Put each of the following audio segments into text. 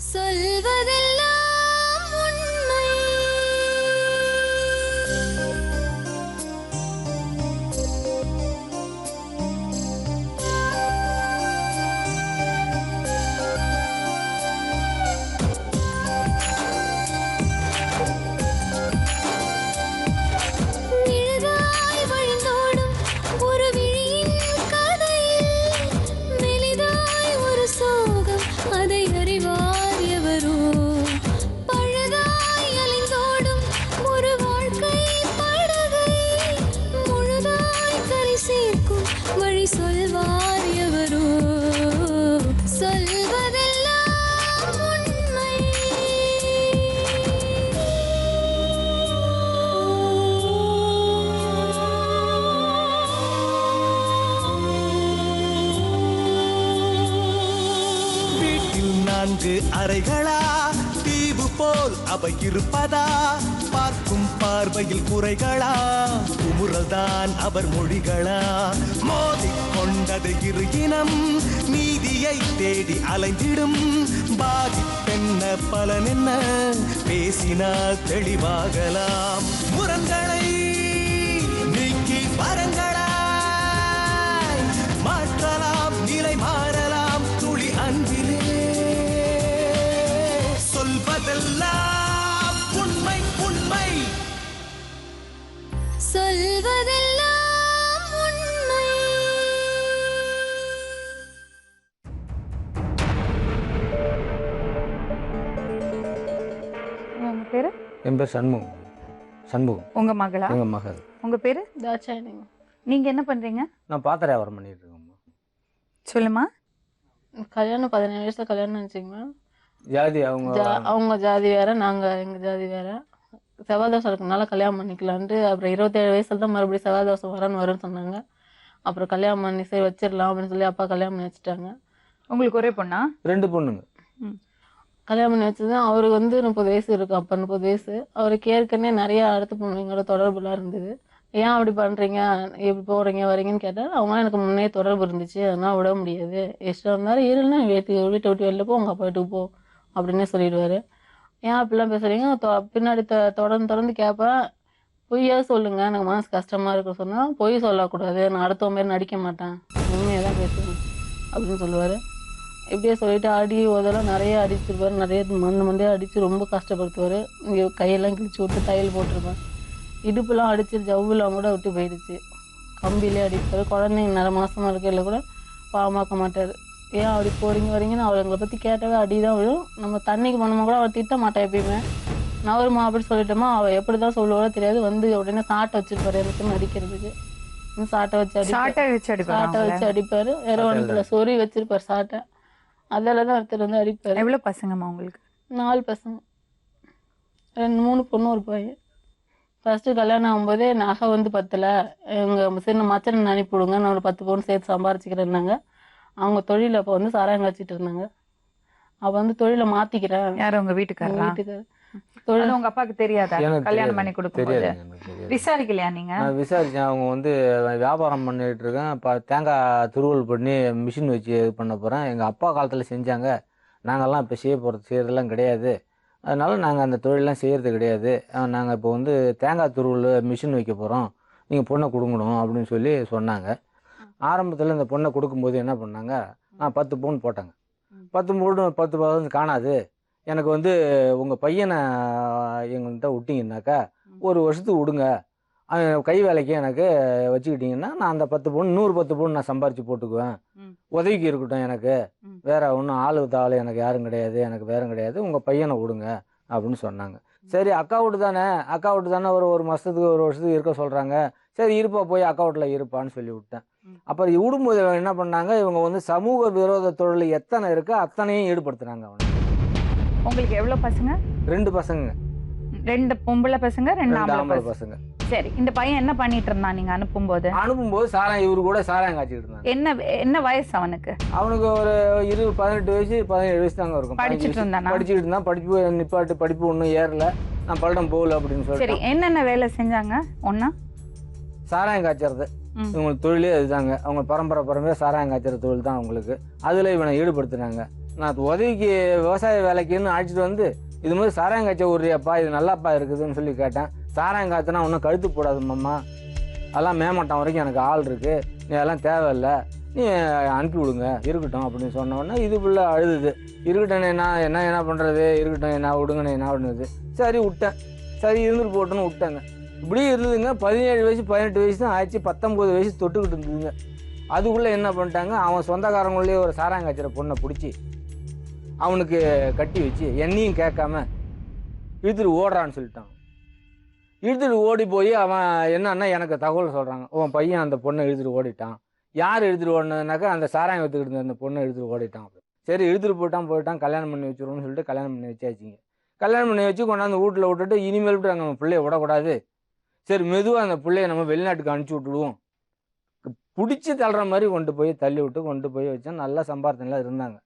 சொல்வதெல்லாம் உண்மை. நிழலாய் வழிந்தோடும் ஒரு விழியின் கதையில் மெலிதாய் ஒரு சோகம், அதை அறிவார் எவரோ. பழுதாய் அலைந்தோடும் ஒரு வாழ்க்கை படகை முழுதாய் கரை சேர்க்கும் வழி சொல்வார் எவரோ. சொல்வதெல்லாம் உண்மை. வீட்டில் 4 அறைகளா, தீவு போல் அவை இருப்பதா? பார்க்கும் பார்வையில் குறைகளா, குமுறல்தான் அவர் மொழிகளா? மோதிக்கொண்டது இரு இனம், நீதியை தேடி அலைந்திடும். பாதிப்பென்ன பலனென்ன, பேசினால் தெளிவாகலாம். முரண்களை நீக்கி வரங்களாய் மாற்றலாம், நிலை மாறலாம் துளி அன்பிலே. சொல்வதெல்லாம் உண்மை உண்மை. சொல்வதெல்லாம் உண்மை. உங்க பேரு? என் பேர் சண்முகம். சண்முகம் உங்க மகளா? எங்கள் மகள். உங்க பேரு? தாட்சாயணி. நீங்க என்ன பண்றீங்க? நான் பாத்திர வியாபாரம் பண்ணிட்டு இருக்கேம்மா. சொல்லுமா. கல்யாணம் 17 வயசுல கல்யாணம் நினச்சிங்க. ஜாதி அவங்க ஜாதி வேற, நாங்கள் எங்கள் ஜாதி வேற. செவ்வாய் தோசை இருக்கனால கல்யாணம் பண்ணிக்கலான்ட்டு அப்புறம் 27 வயசுல தான் மறுபடியும் செவ்வாய் தோசை வரும்னு சொன்னாங்க. அப்புறம் கல்யாணம் பண்ணி சரி வச்சிடலாம் அப்படின்னு சொல்லி அப்பா கல்யாணம் பண்ணி வச்சுட்டாங்க. உங்களுக்கு ஒரே பொண்ணா? 2 பொண்ணுங்க. கல்யாணம் பண்ணி வச்சது அவருக்கு வந்து 30 வயசு இருக்கும். அப்போ 30 வயசு. அவருக்கு ஏற்கனவே நிறைய அடுத்த பொண்ணுங்களோட தொடர்புலாம் இருந்தது. ஏன் அப்படி பண்ணுறீங்க, எப்படி போகிறீங்க வரீங்கன்னு கேட்டால் அவங்களாம் எனக்கு முன்னே தொடர்பு இருந்துச்சு, அதனால் விட முடியாது, இஷ்டம் இருந்தாலும் இருன்னா வீட்டை விட்டு வெளில போ, உங்கள் அப்பா வீட்டுக்கு போ அப்படின்னே சொல்லிடுவார். ஏன் அப்படிலாம் பேசுகிறீங்க, பின்னாடி தொடர்ந்து கேட்பேன். பொய்யா சொல்லுங்க, எனக்கு மனசு கஷ்டமாக இருக்க சொன்னால் பொய் சொல்லக்கூடாது, நான் அடுத்த மாரி நடிக்க மாட்டேன், உண்மையாக தான் பேசுவேன் அப்படின்னு சொல்லுவார். இப்படியே சொல்லிட்டு அடி உதெல்லாம் நிறைய அடிச்சிருப்பார். நிறைய மண்டையாக அடித்து ரொம்ப கஷ்டப்படுத்துவார். இங்கே கையெல்லாம் கிழிச்சு விட்டு தையல் போட்டிருப்பேன். இடுப்புலாம் அடிச்சு ஜவ்வுலாம் கூட விட்டு போயிடுச்சு. கம்பிலே அடிப்பார். குழந்தைங்க 1.5 மாசமாக இருக்கையில் கூட பாவமாக்க மாட்டார். ஏன் அப்படி போகிறீங்க வரீங்கன்னு அவளை எங்களை பற்றி கேட்டவே அடி தான் விழும். நம்ம தண்ணிக்கு போனோமா கூட அவள் திட்ட மாட்டேன் எப்பயுமே. நவருமா அப்படி சொல்லிட்டோமா அவள் எப்படி தான் சொல்லுவாளோ தெரியாது. வந்து உடனே சாட்டை வச்சிருப்பாரு எனக்கு அடிக்கிறதுக்கு. சாட்டை வச்சு அடிப்பார். வேற ஒன்றுல சொறி வச்சிருப்பார் சாட்டை. அதில் தான் ஒருத்தர் வந்து அடிப்பார். எவ்வளோ பசங்கம்மா உங்களுக்கு? 4 பசங்க, 3 பொண்ணு ஒரு பையன். ஃபர்ஸ்ட்டு கல்யாணம் ஆகும்போதே நகை வந்து பத்தலை, எங்கள் சின்ன மச்சனை அனுப்பிவிடுங்க, நான் ஒரு 10 பவுன் சேர்த்து சம்பாரிச்சிக்கிறேன்னாங்க. அவங்க தொழிலை அப்போ வந்து சாராயம் காய்ச்சிட்டு இருந்தாங்க. அவள் வந்து தொழிலை மாற்றிக்கிறேன். யாரும் உங்க வீட்டுக்காரர்? வீட்டுக்காரர் தொழில் உங்க அப்பாவுக்கு தெரியாதா? கல்யாணம் பண்ணி கொடுக்கும்போது விசாரிக்கலையா நீங்க? நான் விசாரித்தேன். அவங்க வந்து வியாபாரம் பண்ணிகிட்டு இருக்கேன், இப்போ தேங்காய் துருவல் பண்ணி மிஷின் வச்சு இது பண்ண போகிறேன், எங்கள் அப்பா காலத்தில் செஞ்சாங்க, நாங்கள்லாம் இப்போ செய்கிறதெல்லாம் கிடையாது, அதனால் நாங்கள் அந்த தொழிலெலாம் செய்கிறது கிடையாது, நாங்கள் இப்போ வந்து தேங்காய் துருவல் மிஷின் வைக்க போகிறோம், நீங்கள் பொண்ணை கொடுக்கணும் அப்படின்னு சொல்லி சொன்னாங்க. ஆரம்பத்தில் இந்த பொண்ணை கொடுக்கும்போது என்ன பண்ணாங்க, 10 பவுன் போட்டாங்க. 10 பவுன் காணாது, எனக்கு வந்து உங்கள் பையனை எங்கள்கிட்ட விட்டிங்கன்னாக்கா 1 வருஷத்துக்கு விடுங்க, கை வேலைக்கு எனக்கு வச்சுக்கிட்டிங்கன்னா நான் அந்த 10 பவுன் 110 பவுன் நான் சம்பாரித்து போட்டுக்குவேன், உதவிக்கு இருக்கட்டும், எனக்கு வேற ஒன்றும் ஆளு தாள் எனக்கு யாரும் கிடையாது, எனக்கு வேறும் கிடையாது, உங்கள் பையனை விடுங்க அப்படின்னு சொன்னாங்க. சரி அக்கா வீட்டு தானே ஒரு மாதத்துக்கு 1 வருஷத்துக்கு இருக்க சொல்கிறாங்க, சரி இருப்பா போய் அக்கா வீட்டில் இருப்பான்னு சொல்லி விட்டேன். அப்புறம் விடும்போது என்ன பண்ணாங்க, இவங்க வந்து சமூக விரோத தொழில் எத்தனை இருக்கோ அத்தனையும் ஈடுபடுத்துனாங்க. அவனை. உங்களுக்கு எவ்வளோ பசங்க? 2 பசங்க. 2 பொம்பளை பசங்க, 2 ஆம்பளை பசங்க. சரி, இந்த பையன் என்ன பண்ணிட்டு இருந்தான் நீங்க அனுப்பும்போது? சாராயம், இவரு கூட சாராயம் காய்ச்சிட்டு இருந்தாங்க. என்ன வயசு அவனுக்கு? அவனுக்கு ஒரு 18 வயசு 17 வயசு தாங்க இருக்கும். படிச்சுட்டு இருந்தானா? படிச்சுட்டு இருந்தான். படிப்பு ஒன்றும் ஏறல, நான் பல்லடம் போகல அப்படின்னு சொல்லி. சரி, என்னென்ன வேலை செஞ்சாங்க? ஒன்னா சாராயம் காய்ச்சறது இவங்களுக்கு தொழிலே அதுதாங்க. அவங்க பரம்பரையாக சாராயம் காய்ச்சற தொழில் தான் அவங்களுக்கு. அதில் இவனை ஈடுபடுத்தினாங்க. நான் உதவிக்கு விவசாய வேலைக்குன்னு அழைச்சிட்டு வந்து இது மாதிரி சாராயம் காய்ச்ச விட்றியாப்பா, இது நல்லாப்பா இருக்குதுன்னு சொல்லி கேட்டேன். சாராயம் காய்ச்சனா ஒன்றும் கழுத்து போடாது மாமா, அதெல்லாம் மேமாட்டம் வரைக்கும் எனக்கு ஆள் இருக்குது, நீ அதெல்லாம் தேவையில்லை, நீ அனுப்பி விடுங்க இருக்கட்டும் அப்படின்னு சொன்னோடனே இது பிள்ளை அழுதுது. இருக்கட்டும் என்ன பண்ணுறது, இருக்கட்டும் என்ன விடுங்கண்ணே என்ன விடுனது. சரி விட்டேன், சரி இருந்துட்டு போட்டோன்னு விட்டேங்க. இப்படியே இருந்ததுங்க. 17 வயசு 18 வயசு தான் ஆச்சு, 19 வயசு தொட்டுக்கிட்டு இருந்ததுங்க. அதுக்குள்ளே என்ன பண்ணிட்டாங்க, அவன் சொந்தக்காரங்களே ஒரு சாராயம் காய்ச்சிற பொண்ணை பிடிச்சி அவனுக்கு கட்டி வச்சு என்னையும் கேட்காம இழுத்துட்டு ஓடுறான்னு சொல்லிட்டான். இழுத்துட்டு ஓடி போய் அவன் என்னன்னா எனக்கு தகவல் சொல்கிறாங்க, உன் பையன் அந்த பொண்ணை இழுத்துட்டு ஓடிட்டான். யார் இழுத்துட்டு ஓடினதுனாக்கா அந்த சாராயம் எடுத்துக்கிட்டு இருந்த அந்த பொண்ணை இழுத்துட்டு ஓடிட்டான். சரி இழுத்துட்டு போயிட்டான், கல்யாணம் பண்ணி வச்சுருவோம்னு சொல்லிட்டு கல்யாணம் பண்ணி வச்சாச்சுங்க. கல்யாணம் பண்ணி வச்சு கொண்டாந்து வீட்டில் விட்டுட்டு இனிமேல் விட்டு நம்ம பிள்ளைய விடக்கூடாது, சரி மெதுவாக அந்த பிள்ளைய நம்ம வெளிநாட்டுக்கு அனுப்பிச்சி விட்டுடுவோம், பிடிச்சி தள்ளுற மாதிரி கொண்டு போய் வச்சா நல்லா சம்பாரத்திலாம் இருந்தாங்க.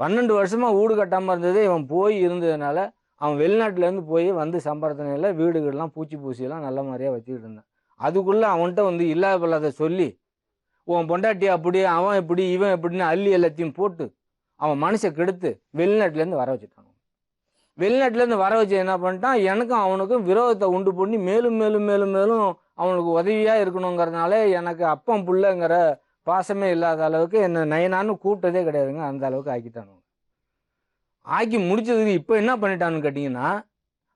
12 வருஷமாக வீடு கட்டாமல் இருந்தது. இவன் போய் இருந்ததுனால அவன் வெளிநாட்டிலேருந்து போய் வந்து சம்பாரத்தினையில் வீடுகள்லாம் பூச்சியெல்லாம் நல்ல மாதிரியாக வச்சுக்கிட்டு இருந்தான். அதுக்குள்ளே அவன்கிட்ட வந்து இல்லாத பொல்லாத சொல்லி உன் பொண்டாட்டி அப்படி அவன் எப்படி இவன் எப்படின்னு அள்ளி எல்லாத்தையும் போட்டு அவன் மனசை கெடுத்து வெளிநாட்டிலேருந்து வர வச்சுட்டான். வெளிநாட்டிலேருந்து வர வச்சு என்ன பண்ணிட்டான், எனக்கும் அவனுக்கும் விரோதத்தை உண்டு பண்ணி மேலும் மேலும் மேலும் மேலும் அவனுக்கு உதவியாக இருக்கணுங்கிறதுனால எனக்கு அப்பம் புள்ளைங்கிற பாசமே இல்லாத அளவுக்கு என்னை நயனான்னு கூப்பிட்டதே கிடையாதுங்க. அந்த அளவுக்கு ஆக்கிட்டானு. ஆக்கி முடிச்சதுக்கு இப்போ என்ன பண்ணிட்டான்னு கேட்டிங்கன்னா,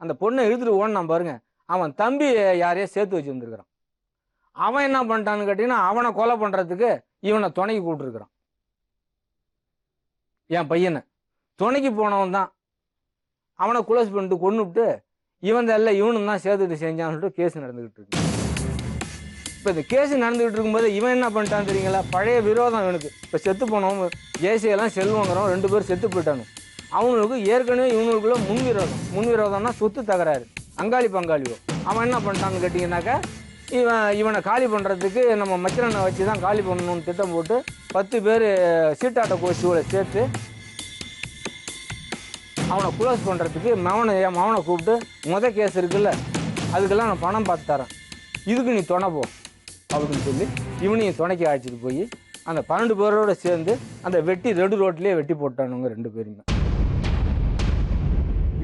அந்த பொண்ணை இழுத்துட்டு ஓடினான் பாருங்க, அவன் தம்பி யாரையோ சேர்த்து வச்சுருந்துருக்கிறான். அவன் என்ன பண்ணிட்டான்னு கேட்டிங்கன்னா, அவனை கொலை பண்ணுறதுக்கு இவனை துணைக்கு கூப்பிட்டுருக்குறான். என் பையனை துணைக்கு போனவன் தான் அவனை குளோஸ் பண்ணிட்டு கொண்டுவிட்டு இவன் தான் இல்லை இவனும் தான் சேர்த்துட்டு செஞ்சான்னு சொல்லிட்டு கேஸ் நடந்துக்கிட்டு இருக்கு. இப்போ இந்த கேஸ் நடந்துகிட்டு இருக்கும்போது இவன் என்ன பண்ணிட்டான்னு தெரியுங்களா, பழைய விரோதம் இவனுக்கு. இப்போ செத்து போனவன் ஜெயசியெல்லாம் செல்வங்கிறவன் 2 பேர் செத்து போயிட்டானு. அவனுக்கு ஏற்கனவே இவனுக்குள்ள முன்விரோதம்னா சொத்து தகராறு, அங்காளி பங்காளியோ. அவன் என்ன பண்ணிட்டான்னு கேட்டிங்கனாக்கா, இவனை காலி பண்ணுறதுக்கு நம்ம மச்சரனை வச்சு தான் காலி பண்ணணும்னு திட்டம் போட்டு 10 பேர் சீட்டாட்ட கோஷிகளை சேர்த்து அவனை குளோஸ் பண்ணுறதுக்கு மவனை கூப்பிட்டு கேஸ் இருக்குல்ல அதுக்கெல்லாம் நான் பணம் பார்த்து தரேன், இதுக்கு நீ துணை போ அப்படின்னு சொல்லி இவனையும் துணைக்கு அழைச்சிட்டு போய் அந்த 12 பேரோடு சேர்ந்து அந்த நடு ரோட்லேயே வெட்டி போட்டானுங்க 2 பேருமே.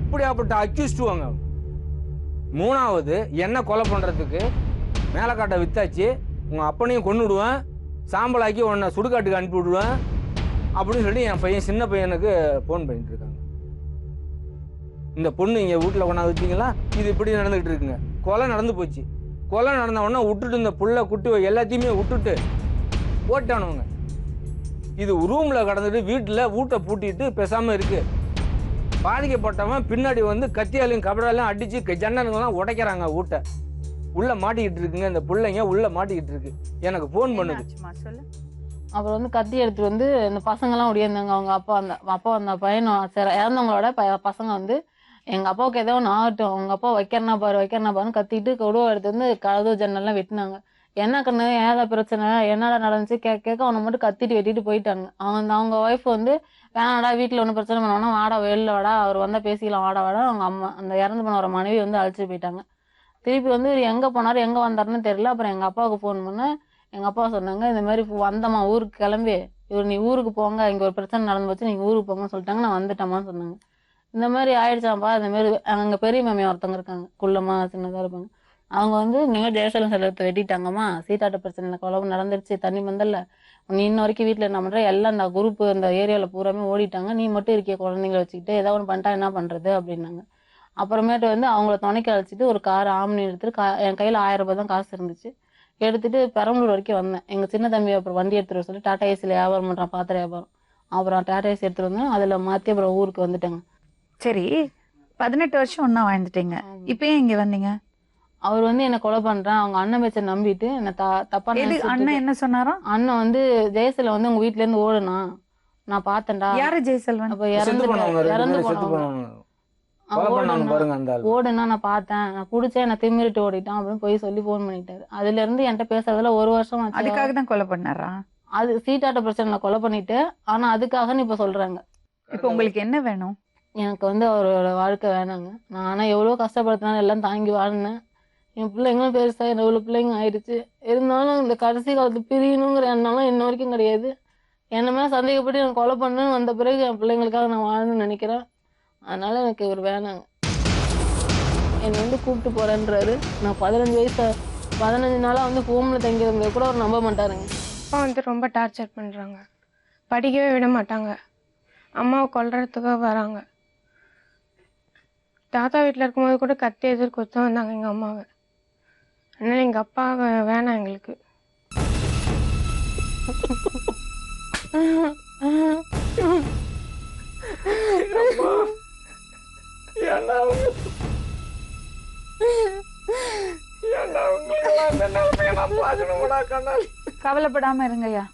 இப்படியாப்பட்ட அக்யூஸ்டுவாங்க. 3வது என்ன கொலை பண்ணுறதுக்கு மேலக்காட்டை வித்தாச்சு, உங்கள் அப்பனையும் கொண்டு விடுவேன், சாம்பலாக்கி உன்னை சுடுகாட்டுக்கு அனுப்பி விடுவேன் அப்படின்னு சொல்லி என் பையன் சின்ன பையனுக்கு ஃபோன் பண்ணிட்டு இருக்காங்க. இந்த பொண்ணு இங்கே வீட்டில் கொண்டாந்து வச்சிங்களா, இது இப்படி நடந்துகிட்டு இருக்குங்க. கொலை நடந்து போச்சு. கொலை நடந்த உடனே விட்டுட்டு இந்த புள்ள குட்டி எல்லாத்தையுமே விட்டுட்டு ஓட்டானுங்க. இது ரூமில் கடந்துட்டு வீட்டை பூட்டிட்டு பேசாமல் இருக்கு. பாதிக்கப்பட்டவன் பின்னாடி வந்து கத்தியாலையும் கபடாலையும் அடித்து ஜன்னலுங்கெல்லாம் உடைக்கிறாங்க. வீட்டை உள்ளே மாட்டிக்கிட்டு இருக்குங்க. இந்த பிள்ளைங்க உள்ளே மாட்டிக்கிட்டு இருக்கு. எனக்கு ஃபோன் பண்ணுது. அப்புறம் வந்து கத்தி எடுத்துட்டு வந்து இந்த பசங்கள்லாம் ஓடியாந்தாங்க. அவங்க அப்பா அந்த பையனும் இறந்தவங்களோட பசங்க வந்து எங்கள் அப்பாவுக்கு ஏதோ ஒன்று ஆகட்டும், அவங்க அப்பா வைக்கிறனா பாருன்னு கத்திட்டு கொடுவா எடுத்து வந்து கதவு ஜன்னல்லாம் வெட்டினாங்க. என்ன கண்ணு ஏதா பிரச்சனை என்னடா நடந்துச்சு கேட்க அவனை மட்டும் கத்திட்டு வெட்டிட்டு போயிட்டாங்க. அவங்க ஒய்ஃப் வந்து வேணாடா வீட்டில் ஒன்றும் பிரச்சனை பண்ணோன்னா வாடா வெளில வாடா, அவர் வந்தால் பேசிக்கலாம் வாடா அவங்க அம்மா அந்த இறந்து போன மனைவி வந்து அழைச்சிட்டு போயிட்டாங்க. திருப்பி வந்து இவர் எங்கே போனார் எங்கே வந்தாருன்னு தெரியல. அப்புறம் எங்கள் அப்பாவுக்கு ஃபோன் பண்ணேன். எங்கள் அப்பா சொன்னாங்க, இந்த மாதிரி வந்தம்மா ஊருக்கு கிளம்பி, நீ ஊருக்கு போங்க, இங்கே ஒரு பிரச்சனை நடந்து போச்சு, நீங்கள் ஊருக்கு போங்கன்னு சொல்லிட்டாங்க. நான் வந்துட்டேம்மான்னு சொன்னாங்க. இந்த மாதிரி ஆயிடுச்சாப்பா. இந்த மாதிரி அங்கே பெரிய மாமியா ஒருத்தவங்க இருக்காங்க, குள்ளமா சின்னதாக இருப்பாங்க. அவங்க வந்து நீங்கள் ஜெயசலம் செலவத்தை வெட்டிட்டாங்கம்மா, சீட்டாட்ட பிரச்சனை கொலை நடந்துருச்சு, தண்ணி வந்தல, நீ இன்ன வரைக்கும் வீட்டில் என்ன பண்ணுற, எல்லாம் அந்த குரூப் இந்த ஏரியாவில் பூராமே ஓடிட்டாங்க, நீ மட்டும் இருக்கிய குழந்தைங்களை வச்சுக்கிட்டு ஏதாவது ஒன்று பண்ணிட்டா என்ன பண்ணுறது அப்படின்னாங்க. அப்புறமேட்டு வந்து அவங்கள துணைக்கு அழைச்சிட்டு ஒரு கார் ஆம்னி எடுத்துட்டு என் கையில் 1000 ரூபாய் தான் காசு இருந்துச்சு, எடுத்துட்டு பெரம்பலூர் வரைக்கும் வந்தேன். எங்கள் சின்ன தம்பி அப்புறம் வண்டி எடுத்துகிட்டு வர சொல்லி டாடா ஏசியில் வியாபாரம் பண்ணுறான், பாத்திர வியாபாரம். அப்புறம் டாடா ஏசி எடுத்துகிட்டு வந்தேன். அதில் மாற்றி அப்புறம் ஊருக்கு வந்துட்டேங்க. சரி, 18 வருஷம் ஒன்றா வாழ்ந்துட்டீங்க, இப்போ ஏன் இங்கே வந்தீங்க? அவர் வந்து என்ன கொலை பண்றேன் அவங்க அண்ணன் பேச்ச நம்பிட்டு என்ன தப்பா அண்ணன் என்ன சொன்னாரோ? அண்ணன் வந்து ஜெயசெல்வன் வந்து உங்க வீட்டுல இருந்து ஓடுனா நான் பார்த்தேன்டா. யாரு ஜெயசெல்வன்? அப்ப இறந்து ஓடுனா நான் பார்த்தேன், நான் குடிச்சேன், என்ன திமிரிட்டு ஓடிட்டான் அப்படின்னு போய் சொல்லி போன் பண்ணிட்டாரு. அதுல இருந்து என்கிட்ட பேசுறதுல 1 வருஷம் ஆச்சு. அதுக்காக தான் கொலை பண்ணாரா? அது சீட்டாட்ட பிரச்சனை கொலை பண்ணிட்டு, ஆனா அதுக்காக இப்ப சொல்றாங்க. இப்ப உங்களுக்கு என்ன வேணும்? எனக்கு வந்து அவரோட வாழ்க்கை வேணாங்க. நான் ஆனா எவ்வளவு கஷ்டப்படுத்தினாலும் எல்லாம் தாங்கி வாழ்ந்தேன். என் பிள்ளைங்களும் பெருசா எவ்வளவு பிள்ளைங்க ஆயிடுச்சு. இருந்தாலும் இந்த கடைசி காலத்து பிரியணுங்கிற எண்ணம்லாம் இன்ன வரைக்கும் கிடையாது. என்ன மேலே சந்தேகப்பட்டு எனக்கு கொலை பண்ணு வந்த பிறகு என் பிள்ளைங்களுக்காக நான் வாழணும்னு நினைக்கிறேன். அதனால எனக்கு இவர் வேணாங்க. என்னை வந்து கூப்பிட்டு போகிறேன்றாரு. நான் 15 நாளாக வந்து ஹோமில் தங்கியிருந்தது கூட அவர் நம்ப மாட்டாருங்க. அப்பா வந்து ரொம்ப டார்ச்சர் பண்ணுறாங்க. படிக்கவே விட மாட்டாங்க. அம்மாவை கொல்றதுக்காக வராங்க. தாத்தா வீட்டில் இருக்கும்போது கூட கத்தி எதிர் கொத்த வந்தாங்க எங்கள் அம்மாவை. அதனால் எங்கள் அப்பா வேணாம் எங்களுக்கு. கவலைப்படாம இருங்கய்யா.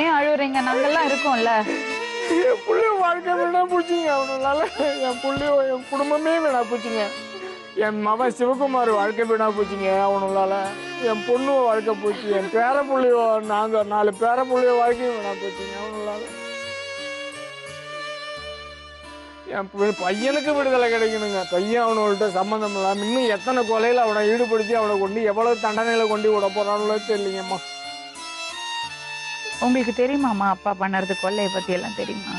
ஏன் அழுவுறீங்க? நாங்கெல்லாம் இருக்கோம்ல. என் பிள்ளைய வாழ்க்கை வேணா போச்சுங்க. அவனால என் பிள்ளையோ என் குடும்பமே வேணா போச்சுங்க. என் மகன் சிவகுமார் வாழ்க்கை வீணா போச்சுங்க. அவனால என் பொண்ணு வாழ்க்கை போச்சு. என் பேர பிள்ளையோ 4 பேர பிள்ளையோ வாழ்க்கையும் வீணா போச்சுங்க. அவனால என் பையனுக்கு விடுதலை கிடைக்கணுங்க. பையன் அவனோட சம்மந்தம் இல்லாமல் இன்னும் எத்தனை கொலையில் அவனை ஈடுபடுத்தி அவனை கொண்டு எவ்வளவு தண்டனையில கொண்டு விட போறானோ தெரியலைங்கம்மா. உங்களுக்கு தெரியுமாம்மா அப்பா பண்ணறது கொள்ளையை பத்தி எல்லாம் தெரியுமா?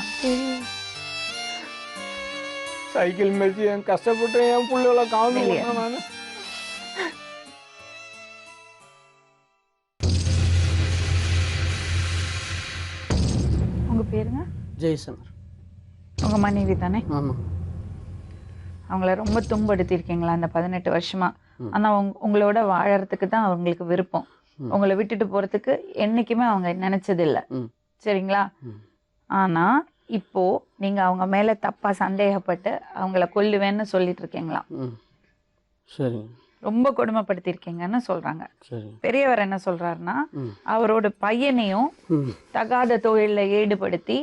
சைக்கிள் மேய்ச்சி என் கஷ்டப்பட்டு என் பிள்ளைகளை காவல் நான். உங்க பேருங்க? ஜெய்சங்கர். உங்க மனைவி தானே? ஆமாம். அவங்கள ரொம்ப துன்படுத்திருக்கீங்களா அந்த 18 வருஷமா? ஆனா உங்களோட வாழறதுக்கு தான் அவங்களுக்கு விருப்பம். உங்களை விட்டுட்டு போறதுக்கு என்னைக்குமே அவங்க நினைச்சது இல்ல. சரிங்களா? ஆனா இப்போ நீங்க அவங்க மேல தப்பா சந்தேகப்பட்டு அவங்கள கொல்லுவேன்னு சொல்லிட்டு இருக்கீங்களா? சரி. ரொம்ப கொடுமைப்படுத்திருக்கீங்கன்னு சொல்றாங்க. சரி. பெரியவர் என்ன சொல்றாருன்னா, அவரோட பையனையும் தகாத தொழில ஈடுபடுத்தி,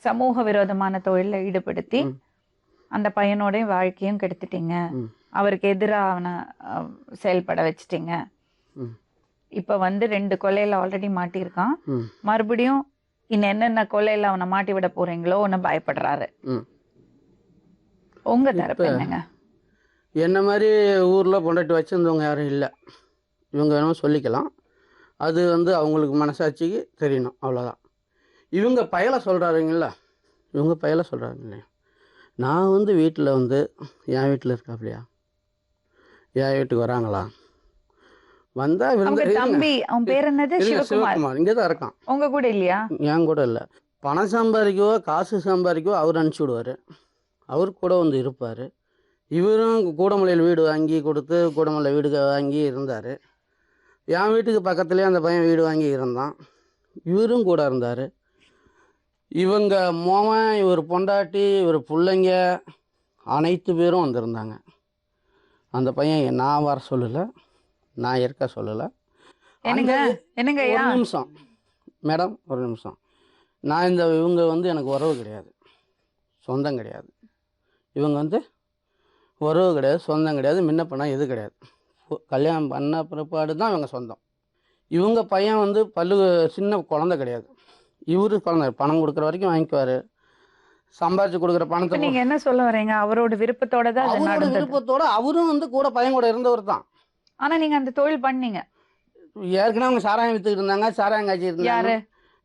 சமூக விரோதமான தொழில ஈடுபடுத்தி அந்த பையனோட வாழ்க்கையும் கெடுத்துட்டீங்க. அவருக்கு எதிராக அவனை செயல்பட வச்சுட்டீங்க. இப்ப வந்து 2 கொலையில ஆல்ரெடி மாட்டியிருக்கான். மறுபடியும் இன்னும் என்னென்ன கொலையில அவனை மாட்டி விட போறீங்களோ ஒன்னு பயப்படுறாரு. உங்க தரப்பு என்னங்க? என்ன மாதிரி ஊரில் பொண்டாட்டி வச்சுருந்தவங்க யாரும் இல்லை. இவங்க வேணும் சொல்லிக்கலாம். அது வந்து அவங்களுக்கு மனசாட்சிக்கு தெரியணும், அவ்வளோதான். இவங்க பயலை சொல்கிறாருங்களா, இவங்க பயலை சொல்கிறாங்க இல்லையா. நான் வந்து வீட்டில் வந்து என் வீட்டில் இருக்காப்லையா, என் வீட்டுக்கு வராங்களா, வந்தா தம்பி அவன் பேர் என்னது? சிவகுமார். இங்கே தான் இருக்கான். உங்க கூட இல்லையா? என் கூட இல்லை. பணம் சம்பாதிக்கவோ காசு சம்பாதிக்கவோ அவர் அனுப்பிச்சி விடுவார். அவர் கூட வந்து இருப்பார். இவரும் கூடமலையில் வீடு வாங்கி கொடுத்து கூடமலை வீடு வாங்கி இருந்தார். என் வீட்டுக்கு பக்கத்துலேயே அந்த பையன் வீடு வாங்கி இருந்தான். இவரும் கூட இருந்தார். இவங்க மோமன், இவர் பொண்டாட்டி, இவர் பிள்ளைங்க அனைத்து பேரும் வந்திருந்தாங்க. அந்த பையன் நான் வர சொல்லலை, நான் இருக்க சொல்லலை. ஒரு நிமிஷம் மேடம், ஒரு நிமிஷம். நான் இவங்க வந்து எனக்கு உறவு கிடையாது, சொந்தம் கிடையாது. இவங்க வந்து உறவு கிடையாது, சொந்தம் கிடையாது, முன்ன பண்ணால் எது கிடையாது. கல்யாணம் பண்ண பிற்பாடு தான் இவங்க சொந்தம். இவங்க பையன் வந்து சின்ன குழந்தை கிடையாது. இவரு குழந்தை, பணம் கொடுக்குற வரைக்கும் வாங்கிக்குவார். சம்பாதிச்சு கொடுக்குற பணத்தை நீங்க என்ன சொல்ல வரீங்க? அவரோட விருப்பத்தோட தான், அவரோட விருப்பத்தோட அவரும் வந்து கூட பையன் கூட இருந்தவர் தான். ஆனா நீங்க அந்த தொழில் பண்ணீங்க. ஏற்கனவே அவங்க சாராயம் வித்துக்கிட்டு இருந்தாங்க, சாராயம் காய்ச்சி இருந்தாங்க.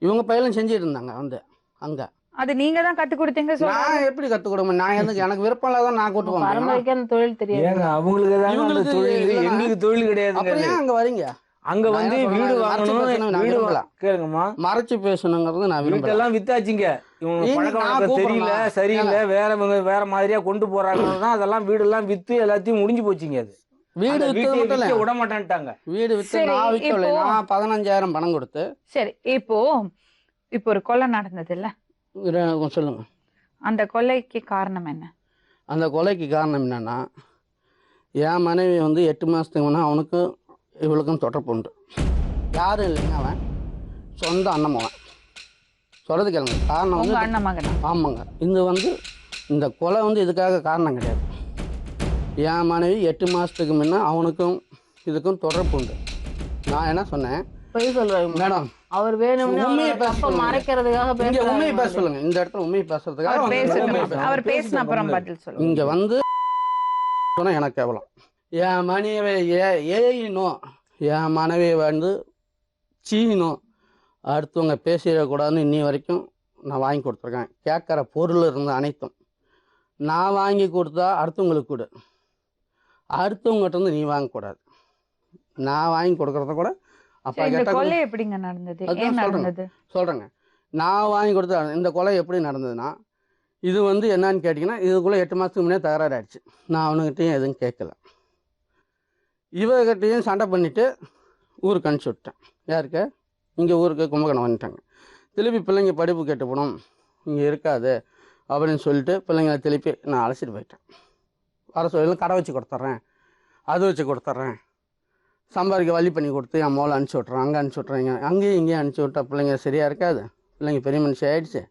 இவங்க பையனும் செஞ்சுட்டு இருந்தாங்க வந்து அங்க. அது நீங்க தான் கத்து கொடுத்தீங்க. நான் எப்படி கத்து கொடுப்பேன்? நான் எனக்கு விருப்பம் இல்லாதான் நான் கூட்டு போவேன். அந்த தொழில் தெரியாது அவங்களுக்கு. எங்களுக்கு தொழில் கிடையாது. அப்புறம் அங்க வரீங்க, அங்க வந்து வீடு வாங்கணும், கேளுங்கம்மா, மறைச்சு பேசணுங்கிறது நான் வீட்டெல்லாம் வித்தாச்சுங்க. இவங்க பழக்கம் தெரியல, சரியில்லை, வேற மாதிரியா கொண்டு போறாங்கன்னா அதெல்லாம் வீடெல்லாம் வித்து எல்லாத்தையும் முடிஞ்சு போச்சுங்க. அது வீடு வித்து விட மாட்டேன்ட்டாங்க. வீடு வித்து நான் விற்கல, நான் 15,000 பணம் கொடுத்து. சரி, இப்போ ஒரு கொலை நடந்தது இல்ல, சொல்லுங்க. அந்த கொலைக்கு காரணம் என்ன? அந்த கொலைக்கு காரணம் என்னன்னா, என் மனைவி வந்து 8 மாசத்துக்கு முன்னா அவனுக்கும் இவளுக்கும் தொடர்பு உண்டு. யாரும் இல்லைங்க, அவன் சொந்த அண்ணன். சொல்றது கேளுங்க. காரணம் வந்து அண்ணன் மகன். ஆமாங்க. இந்த கொலை வந்து இதுக்காக காரணம் கிடையாது. என் மனைவி 8 மாசத்துக்கு முன்ன அவனுக்கும் இதுக்கும் தொடர்பு உண்டு. நான் என்ன சொன்னேன்? பொய் சொல்றாங்க மேடம். அவர் வேணும்னு மறைக்கிறதுக்காக உண்மையை பேச சொல்லுங்க. இந்த இடத்துல உண்மையை பேசுறதுக்காக அவர் பேசின அப்புறம் பதில் சொல்லுங்க. இங்க வந்து சொன்னா எனக்கு கேவலம். என் மனைவி ஏனோ என் மனைவியை வந்து சீனும் அடுத்தவங்க பேசிடக்கூடாதுன்னு இன்னி வரைக்கும் நான் வாங்கி கொடுத்துருக்கேன். கேட்குற பொருள் இருந்த அனைத்தும் நான் வாங்கி கொடுத்தா அடுத்தவங்களுக்கு கொடு, அடுத்தவங்ககிட்ட இருந்து நீ வாங்கக்கூடாது. நான் வாங்கி கொடுக்குறத கூட அப்பா இந்த கேட்டால் கொலை எப்படிங்க நடந்தது? அதான் ஏன் சொல்றேங்க. நடந்தது? சொல்கிறேங்க. நான் வாங்கி கொடுத்த இந்த கொலை எப்படி நடந்ததுன்னா, இது வந்து என்னன்னு கேட்டிங்கன்னா, இதுக்குள்ளே 8 மாதத்துக்கு முன்னே தகராறு ஆயிடுச்சு. நான் அவனுக்கிட்டையும் எதுவும் கேட்கல. இவகிட்டையும் சண்டை பண்ணிவிட்டு ஊருக்கு அனுப்பிச்சி விட்டேன். யாருக்கு? இங்கே ஊருக்கு கும்பகோணம் வந்துட்டாங்க. திருப்பி பிள்ளைங்க படிப்பு கேட்டு போகணும், இங்கே இருக்காது அப்படின்னு சொல்லிட்டு பிள்ளைங்களை திருப்பி நான் அழைச்சிட்டு போயிட்டேன். வர சொல்லி கடை வச்சு கொடுத்துட்றேன், அது வச்சு கொடுத்துட்றேன், சம்பாதிக்க வழி பண்ணி கொடுத்து என் மோளை அனுப்பிச்சி விட்றேன், அங்கே அனுப்பிச்சி விட்றேங்க, அங்கேயும் இங்கேயும் அனுப்பிச்சி விட்டா பிள்ளைங்க சரியாக இருக்காது, பிள்ளைங்க பெரிய மனுஷன் ஆகிடுச்சு,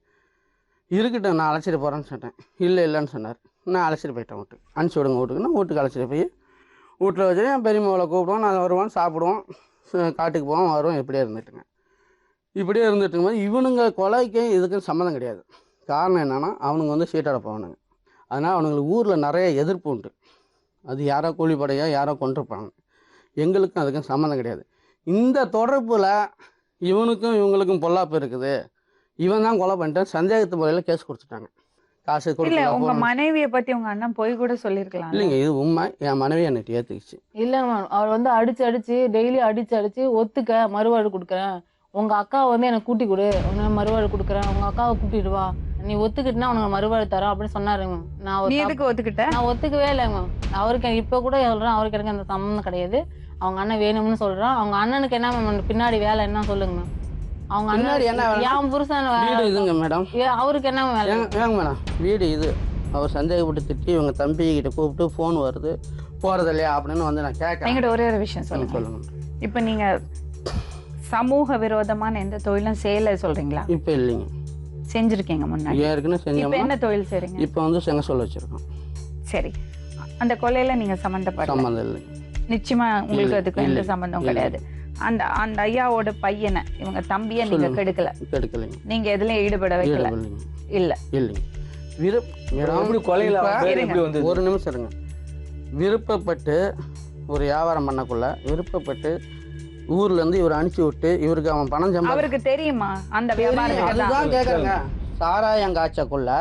இருக்கட்டும் நான் அழைச்சிட்டு போகிறேன்னு சொன்னேன். இல்லைன்னு சொன்னார். நான் அழைச்சிட்டு போயிட்டேன் வீட்டுக்கு. அனுப்பிச்சி விடுங்க வீட்டுக்குன்னா வீட்டுக்கு அழைச்சிட்டு போய் வீட்டில் வச்சு என் பெரிய மோளை கூப்பிடுவோம், நான் வருவான், சாப்பிடுவோம், காட்டுக்கு போவோம், வருவோம், இப்படியே இருந்துட்டுங்க. இப்படியே இருந்துட்டு போது இவனுங்க கொலைக்கும் இதுக்கும் சம்மந்தம் கிடையாது. காரணம் என்னென்னா அவனுங்க வந்து சீட்டாட போவானுங்க. அதனால் அவனுங்களுக்கு ஊரில் நிறைய எதிர்ப்பு உண்டு. அது யாரோ கூலிப்படையோ யாரோ கொண்டிருப்பாங்க. எங்களுக்கும் அதுக்கும் சம்மந்தம் கிடையாது. இந்த தொடர்பில் இவனுக்கும் இவங்களுக்கும் பொல்லாப்பு இருக்குது, இவன் தான் கொலை பண்ணிட்டான், சந்தேகத்து முறையில் கேஸ் கொடுத்துட்டாங்க. காசு இல்ல கொடுக்கல உங்க போகணும். மனைவியை பத்தி உங்க அண்ணன் போய் கூட சொல்லிருக்கலாம். இல்லைங்க, இது உண்மை. என் மனைவி என்னை ஏற்றுக்குச்சு. இல்ல மேம், அவர் வந்து அடிச்சு டெய்லி அடிச்சு ஒத்துக்க மறுவாழ்வு கொடுக்குறேன், உங்க அக்காவை வந்து எனக்கு கூட்டி கொடு, உன்னை மறுவாழ்வு கொடுக்குறேன், உங்க அக்காவை கூட்டிட்டு வா, நீ ஒத்துக்கிட்டுனா உனக்கு மறுவாழ்வு தரோம் அப்படின்னு சொன்னாருங்க மேம். நீ எதுக்கு ஒத்துக்கிட்ட? நான் ஒத்துக்கவே இல்லைங்க மேம். அவருக்கு இப்ப கூட சொல்றேன், அவருக்கு எனக்கு அந்த சம்மந்தம் கிடையாது. அவங்க அண்ணன் வேணும்னு சொல்றான். அவங்க அண்ணனுக்கு என்ன மேம் பின்னாடி வேலை என்ன சொல்லுங்க மேம். அவங்க பின்னாடி என்ன அண்ணன் வேலை? என் புருஷன் வீடு இதுங்க மேடம். அவருக்கு என்ன வேலை? ஏங்க மேடம், வீடு இது. அவர் சந்தேகப்பட்டு திட்டி இவங்க தம்பி கிட்ட கூப்பிட்டு ஃபோன் வருது, போகிறது இல்லையா அப்படின்னு வந்து நான் கேட்குறேன். என்கிட்ட ஒரே ஒரு விஷயம் சொல்லுங்க. சொல்லுங்க. இப்போ நீங்க சமூக விரோதமான எந்த தொழிலும் செய்யல சொல்றீங்களா? இப்போ இல்லைங்க, செஞ்சிருக்கீங்க முன்னாடி. ஏற்கனவே இப்போ செஞ்சோம்னா என்ன தொழில் செய்றீங்க? இப்போ வந்து செங்கசோல் வச்சுருக்கோம். சரி, அந்த கொலையில நீங்க சம்மந்தப்படல? சம்மந்தம் இல்லைங்க. நிச்சயமா உங்களுக்கு இல்லை, அதுக்கும் எந்த இல்லை, சம்பந்தம் இல்லை. கிடையாது. அந்த அந்த ஐயாவோட பையனை இவங்க தம்பியை நீங்க சொல்லுங்க. கெடுக்கல, கெடுக்கலைங்க, நீங்க எதுலயும் ஈடுபட வைக்கல? இல்லைங்க, இல்ல. இல்லைங்க. எப்படி கொலையில அவன் பேர் எப்படி வந்தது? ஒரு நிமிஷம் இருங்க. விருப்பப்பட்டு ஒரு வியாபாரம் பண்ணக்குள்ள விருப்பப்பட்டு ஊர்லேருந்து இவர் அனுப்பிச்சி விட்டு இவருக்கு அவன் பணம் சம்பாதி அவருக்கு தெரியுமா அந்த வியாபாரம்? அதுதான் கேட்குறேங்க. சாராயம் காய்ச்சக்குள்ள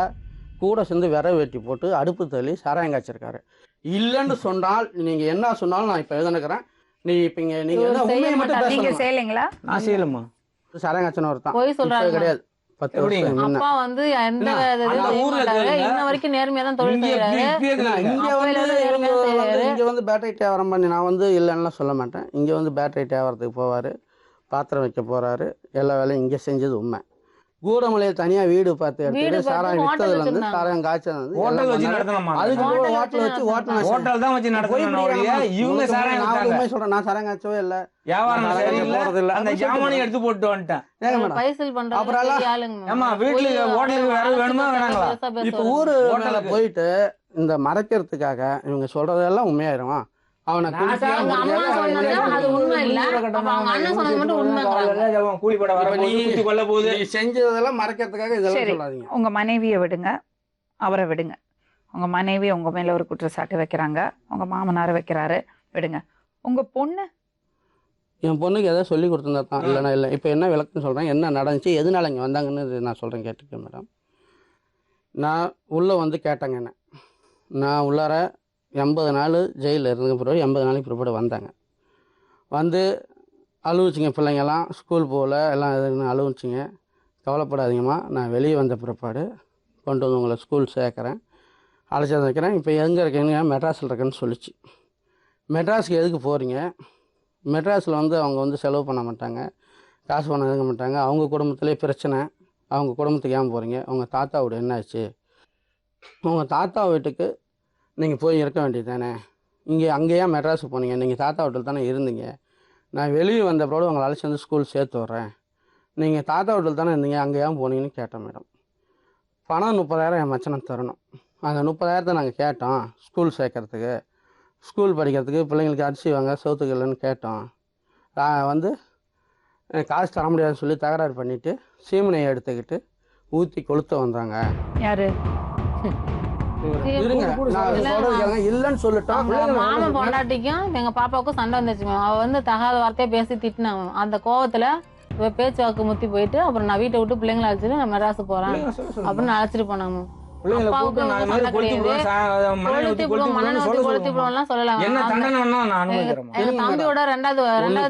கூட சேர்ந்து விரை வெட்டி போட்டு அடுப்பு தள்ளி சாராயம் காய்ச்சிருக்காரு. இல்லைன்னு சொன்னால் நீங்கள் என்ன சொன்னாலும் நான் இப்போ எழுதுனுக்கிறேன். நீ இப்போ இங்கே நீங்கள் என்ன உண்மையை மட்டும் நீங்க பேசணும். செய்யலைங்களா? நான் செய்யலம்மா. சாராயம் காய்ச்சன ஒருத்தான் போய் சொல்றாங்க. கிடையாது. 10 வருஷம் முன்ன. அப்பா வந்து எந்த என்ன? இதுவும் அந்த செய்ய ஊர்ல மாட்டாரு. இருக்கிறவங்க இன்ன வரைக்கும் நேர்மையா தான் தொழில் இங்க செய்யறாரு. இங்கே அப்பையில வந்து இருந்து இவங்க நேர்மையா வந்து செய்யறாரு. இங்கே வந்து பேட்டரி வியாபாரம் பண்ணி நான் வந்து இல்லைன்னா சொல்ல மாட்டேன். இங்கே வந்து பேட்டரி வியாபாரத்துக்கு போவார், பாத்திரம் வைக்க போகிறாரு, எல்லா வேலையும் இங்கே செஞ்சது உண்மை. கூடமலையில் தனியாக வீடு பார்த்து வீடு எடுத்துட்டு பார்த்து சாராயம் hotel விற்றதுலேருந்து வச்சிருந்தாங்க. சாராயம் காய்ச்சது ஹோட்டல் வச்சு நடத்தலாமா? அதுக்கு hotel ஹோட்டல் வச்சு வச்சு ஹோட்டல் ஹோட்டல் தான் வச்சு நடத்தணும். இவங்க சாராயம் நான் வித்தாங்க. உண்மை சொல்கிறேன், நான் சாராயம் காய்ச்சவே இல்லை. வியாபாரம் நான் சரியில்லை. போறதில்லை. அந்த ஜாமானையும் எடுத்து போட்டு வந்துட்டேன். ஏங்க மேடம், பைசல் பண்றது அப்புறம் பெரிய ஆளுங்க மேம். ஏம்மா, வீட்டுல போய் ஹோட்டலுக்கு வேற வேணுமா வேணாங்களா? பெருசா பேசுவாரு. இப்போ ஊர் ஹோட்டலுக்கு. போயிட்டு இந்த மறைக்கிறதுக்காக இவங்க சொல்றதெல்லாம் உண்மையாயிரும். அவனை குடிச்சு அவங்க அம்மா சொன்னது அது உண்மை இல்ல. அப்ப அவங்க அண்ணன் சொன்னது மட்டும் உண்மைங்கிறாங்க. கூலி போட வர இப்ப போது, நீ- குத்தி கொல்ல போகுது. நீ செஞ்சதெல்லாம் மறைக்கிறதுக்காக இதெல்லாம் சரி, சொல்லாதீங்க. உங்க மனைவியை விடுங்க, அவரை விடுங்க. உங்க மனைவி உங்க மேல ஒரு குற்றச்சாட்டு வைக்கிறாங்க, உங்க மாமனார் வைக்கிறாரு, விடுங்க. உங்க பொண்ணு என் பொண்ணுக்கு எதாவது சொல்லி கொடுத்துருந்தா தான். இல்லைனா இல்லை. இப்போ என்ன விளக்குன்னு சொல்கிறேன், என்ன நடந்துச்சு, எதனால இங்கே வந்தாங்கன்னு நான் சொல்கிறேன், கேட்டுக்கேன் மேடம். நான் உள்ளே வந்து கேட்டேங்க. என்ன நான் உள்ளார 80 நாள் ஜெயிலில் இருந்த பிறகு 80 நாளைக்கு பிற்பாடு வந்தாங்க. வந்து அழுவுச்சிங்க, பிள்ளைங்கெல்லாம் ஸ்கூல் போகல, எல்லாம் எதுன்னு அழுவுச்சிங்க. கவலைப்படாதீங்கம்மா, நான் வெளியே வந்த பிற்பாடு கொண்டு வந்து உங்களை ஸ்கூல் சேர்க்குறேன், அழைச்சி வைக்கிறேன். இப்போ எங்கே இருக்கீங்க? மெட்ராஸில் இருக்கேன்னு சொல்லிச்சு. மெட்ராஸுக்கு எதுக்கு போகிறீங்க? மெட்ராஸில் வந்து அவங்க வந்து செலவு பண்ண மாட்டாங்க, காசு பணம் எடுக்க மாட்டாங்க, அவங்க குடும்பத்திலே பிரச்சனை. அவங்க குடும்பத்துக்கு ஏன் போகிறீங்க? உங்கள் தாத்தா வீடு என்னாச்சு? உங்கள் தாத்தா வீட்டுக்கு நீங்கள் போய் இருக்க வேண்டியது தானே, அங்கேயே மெட்ராஸுக்கு போனீங்க, நீங்கள் தாத்தா வீட்டில் தானே இருந்தீங்க, நான் வெளியே வந்த பிறகு உங்களை அழைச்சி வந்து ஸ்கூல் சேர்த்து விட்றேன், நீங்கள் தாத்தா வீட்டில் தானே இருந்தீங்க, அங்கே ஏன் போனீங்கன்னு கேட்டேன் மேடம். பணம் 30,000 என் மச்சனம் தரணும். அந்த 30,000 நாங்கள் கேட்டோம் ஸ்கூல் சேர்க்கறதுக்கு, ஸ்கூல் படிக்கிறதுக்கு, பிள்ளைங்களுக்கு அரிசி வாங்க சோத்துக்கு இல்லைன்னு கேட்டோம். நான் வந்து காசு தர முடியாதுன்னு சொல்லி தகராறு பண்ணிவிட்டு சீமனையை எடுத்துக்கிட்டு ஊற்றி கொளுத்த வந்தாங்க. யாரு? இருங்க நான் இல்ல, சொல்றது கேளுங்க. இல்லைன்னு சொல்லிட்டோம். அவங்க மாமன் பொண்டாட்டிக்கும் எங்க பாப்பாவுக்கும் சண்டை வந்துச்சு மேம். அவ வந்து தகாத வார்த்தையை பேசி திட்டினாங்க. அந்த கோவத்துல பேச்சுவாக்கு முத்தி போயிட்டு அப்புறம் நான் வீட்டை விட்டு பிள்ளைங்களை அழைச்சிட்டு நான் மெட்ராஸ் போறேன் அப்படின்னு அழைச்சிட்டு போனாங்க மேம். பிள்ளைங்களை அப்பாவுக்கு கூப்பிட்டு நான் சண்டை மாதிரி கொளுத்தி கிடையாது. விடுவேன், மண்ணெண்ணெய் ஊத்தி கொளுத்தி விடுவேன்னு சொல்ல கொளுத்தி சொல்லுவாங்க. விடுவோம்லாம் சொல்லலாம். என்ன தண்டனை வேணா நான் அனுபவிக்கிறேன். எங்க தம்பியோட ரெண்டாவது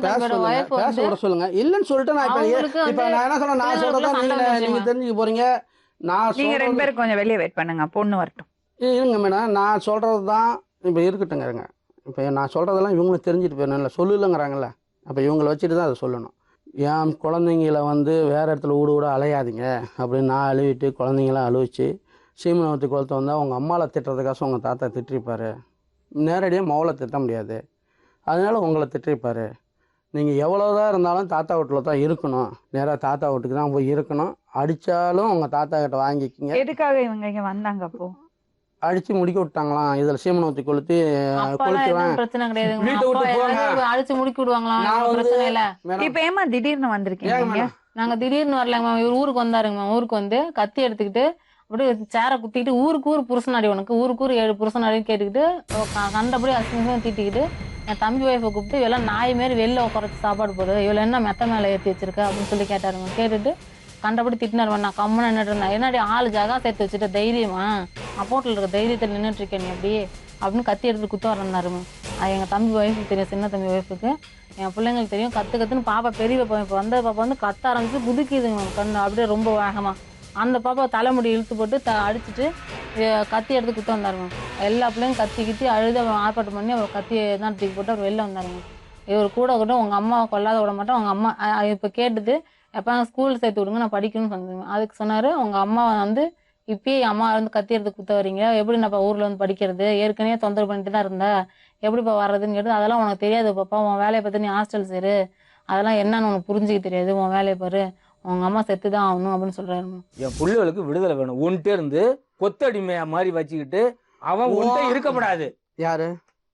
தம்பியோட ஒய்ஃப் பேச வந்து விட சொல்லுங்க. இல்லைன்னு சொல்லிட்டு நான் அவங்களுக்கு இப்ப வந்து நான் என்ன சொன்னேன், நான் சொல்றதா சண்டை நீங்க வந்துச்சு. தெரிஞ்சுக்க போறீங்க. நான் நீங்க ரெண்டு சொல்றது- பேரும் கொஞ்சம் வெளியே வெயிட் பண்ணுங்க, பொண்ணு வரட்டும். இருங்க மேடம், நான் சொல்றது தான் இப்போ இருக்கட்டுங்க. இருங்க, இப்போ நான் சொல்றதெல்லாம் இவங்களுக்கு தெரிஞ்சுட்டு போயிடணும்ல, சொல்லலைங்கிறாங்கல்ல. அப்போ இவங்களை வச்சுட்டு தான் அதை சொல்லணும். என் குழந்தைங்கள வந்து வேறு இடத்துல ஊட அலையாதீங்க அப்படின்னு நான் அழுவிட்டு குழந்தைங்களாம் அழுவிச்சு சீமனவத்தி குளத்தை வந்தால் அவங்க அம்மாவை திட்டுறதுக்காக உங்கள் தாத்தா திட்டிருப்பார். நேரடியாக மகளை திட்ட முடியாது, அதனால உங்களை திட்டிருப்பார். நீங்கள் எவ்வளோதான் இருந்தாலும் தாத்தா வீட்டில் தான் இருக்கணும், நேராக தாத்தா வீட்டுக்கு தான் போய் இருக்கணும். அடித்தாலும் உங்கள் தாத்தா கிட்ட வாங்கிக்கிங்க. எதுக்காக இவங்க இங்க வந்தாங்க அப்போ? அடித்து முடிக்க விட்டாங்களாம். இதில் சீமனவத்தி கொளுத்தி அப்பெல்லாம் கொளுத்துவேன். எதுவும் பிரச்சனை கிடையாதுங்க. வீட்டை விட்டு அப்பா போங்க. ஏதாவது அடிச்சு முடிக்கி விடுவாங்களாம், நான் வந்து- பிரச்சனை இல்ல. மேடம், இப்ப ஏமா திடீர்னு வந்திருக்கீங்க ஏங்க நீங்க? மேடம், நாங்க திடீர்னு வரலங்க மேம். இவர் ஊருக்கு வந்தாருங்க மேம். ஊருக்கு வந்து கத்தி எடுத்துக்கிட்டு அப்படியே சேரை குத்திக்கிட்டு ஊருக்கு ஊர் புருஷனாடி உனக்கு ஊருக்கு ஊர் 7 புருஷனாடின்னு கேட்டுக்கிட்டு கண்டபடி அசிங்கம் தீட்டிக்கிட்டு என் தம்பி ஒய்ஃபை கூப்பிட்டு இவெல்லாம் நாய் மாரி வெளில குறைச்சி சாப்பாடு போடுது, இவளை என்ன மெத்த மேலே ஏற்றி வச்சிருக்க அப்படின்னு சொல்லி கேட்டாருங்க. கேட்டுட்டு கண்டபடி திட்டினாரு. நான் கம்மனை நின்றுட்டு இருந்தேன். என்னடி ஆளு ஜகா சேர்த்து வச்சுட்டு தைரியமா அப்போட்டில் இருக்க தைரியத்தில் நின்றுட்டு இருக்கேன் நீ அப்படி அப்படின்னு கத்தி எடுத்து குத்த வரனாருங்க. அது எங்கள் தம்பி ஒய்ஃபுக்கு தெரியும், சின்ன தம்பி ஒய்ஃபுக்கு. என் பிள்ளைங்களுக்கு தெரியும். கற்றுன்னு பாப்பா பெரிய பாப்பா இப்போ வந்த பாப்பா வந்து கத்த ஆரம்பிச்சு குதிக்குதுங்க மேம் கண்ணு அப்படியே ரொம்ப வேகமாக. அந்த பாப்பா தலைமுடி இழுத்து போட்டு அடிச்சுட்டு கத்தி எடுத்து குத்த வந்தாருங்க. எல்லா பிள்ளைங்க கத்தி அழுது அவன் ஆர்ப்பாட்டம் பண்ணி அவர் கத்தியை தான் தூக்கி போட்டு அவர் வெளில வந்தாருங்க. இவர் கூட உங்கள் அம்மாவை கொல்லாத விட மாட்டேன். அவங்க அம்மா இப்போ கேட்டுட்டு எப்போ ஸ்கூல் சேர்த்து விடுங்க நான் படிக்கணும்னு சொன்னாங்க. அதுக்கு சொன்னார், உங்கள் அம்மா வந்து இப்பயே அம்மா வந்து கத்தி எடுத்து குத்த வரீங்க, எப்படி நான் ஊரில் வந்து படிக்கிறது, ஏற்கனவே தொந்தரவு பண்ணிட்டு தான் இருந்தேன், எப்படிப்பா வர்றதுன்னு கேட்டு, அதெல்லாம் உனக்கு தெரியாது பாப்பா, உன் வேலையை பார்த்து நீ ஹாஸ்டல் சேரு, அதெல்லாம் என்னன்னு உனக்கு புரிஞ்சுக்க தெரியாது, உன் வேலையை பாரு, உங்க அம்மா செத்து தான் ஆகணும் அப்படின்னு சொல்றாரு. என் பிள்ளைகளுக்கு விடுதலை வேணும். ஒன்ட்டே இருந்து கொத்தடிமையா மாதிரி வச்சுக்கிட்டு அவன் ஒன்ட்டே இருக்கப்படாது. யாரு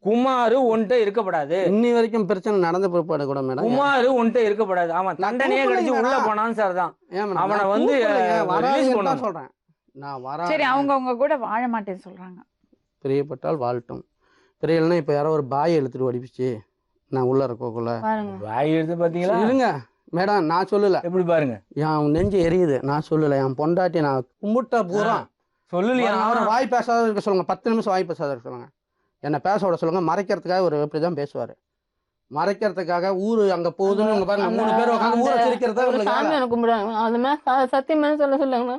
குமாரு ஒன்ட்டே இருக்கப்படாது. இன்னி வரைக்கும் பிரச்சனை நடந்த பிற்பாடு கூட மேடம் குமாரு ஒன்ட்டே இருக்கப்படாது. அவன் தண்டனையே கிடைச்சு உள்ள போனான்னு சார் தான் அவனை வந்து ரிலீஸ் பண்ணணும் சொல்றேன். நான் வர சரி, அவங்க உங்க கூட வாழ மாட்டேன்னு சொல்றாங்க. பிரியப்பட்டால் வாழட்டும், பிரியலைன்னா இப்போ யாரோ ஒரு பாயை இழுத்துட்டு ஓடிப்பிச்சு நான் உள்ள இருக்கக்குள்ள பாருங்க வாய் எடுத்து பாத்தீங்களா? இருங்க மேடம், நான் சொல்லல. எப்படி பாருங்க, என் நெஞ்சு எரியுது, நான் சொல்லல. என் பொண்டாட்டி நான் கும்பிட்டா பூரா சொல்லலையா? அவரை வாய் பேசாத இருக்க சொல்லுங்க, 10 நிமிஷம் வாய் பேசாத இருக்க சொல்லுங்க, என்னை பேச விட சொல்லுங்க. மறைக்கிறதுக்காக ஒரு எப்படி தான் பேசுவார், மறைக்கிறதுக்காக ஊரு அங்க போகுதுன்னு இவங்க பாருங்க 3 பேர் உட்காந்து ஊரை சிரிக்கிறதா ஒரு உங்களுக்கு சாமி வேலை. எனக்கு கும்பிடுவாங்க. அது மாதிரி சத்தியமே சொல்ல சொல்லுங்க.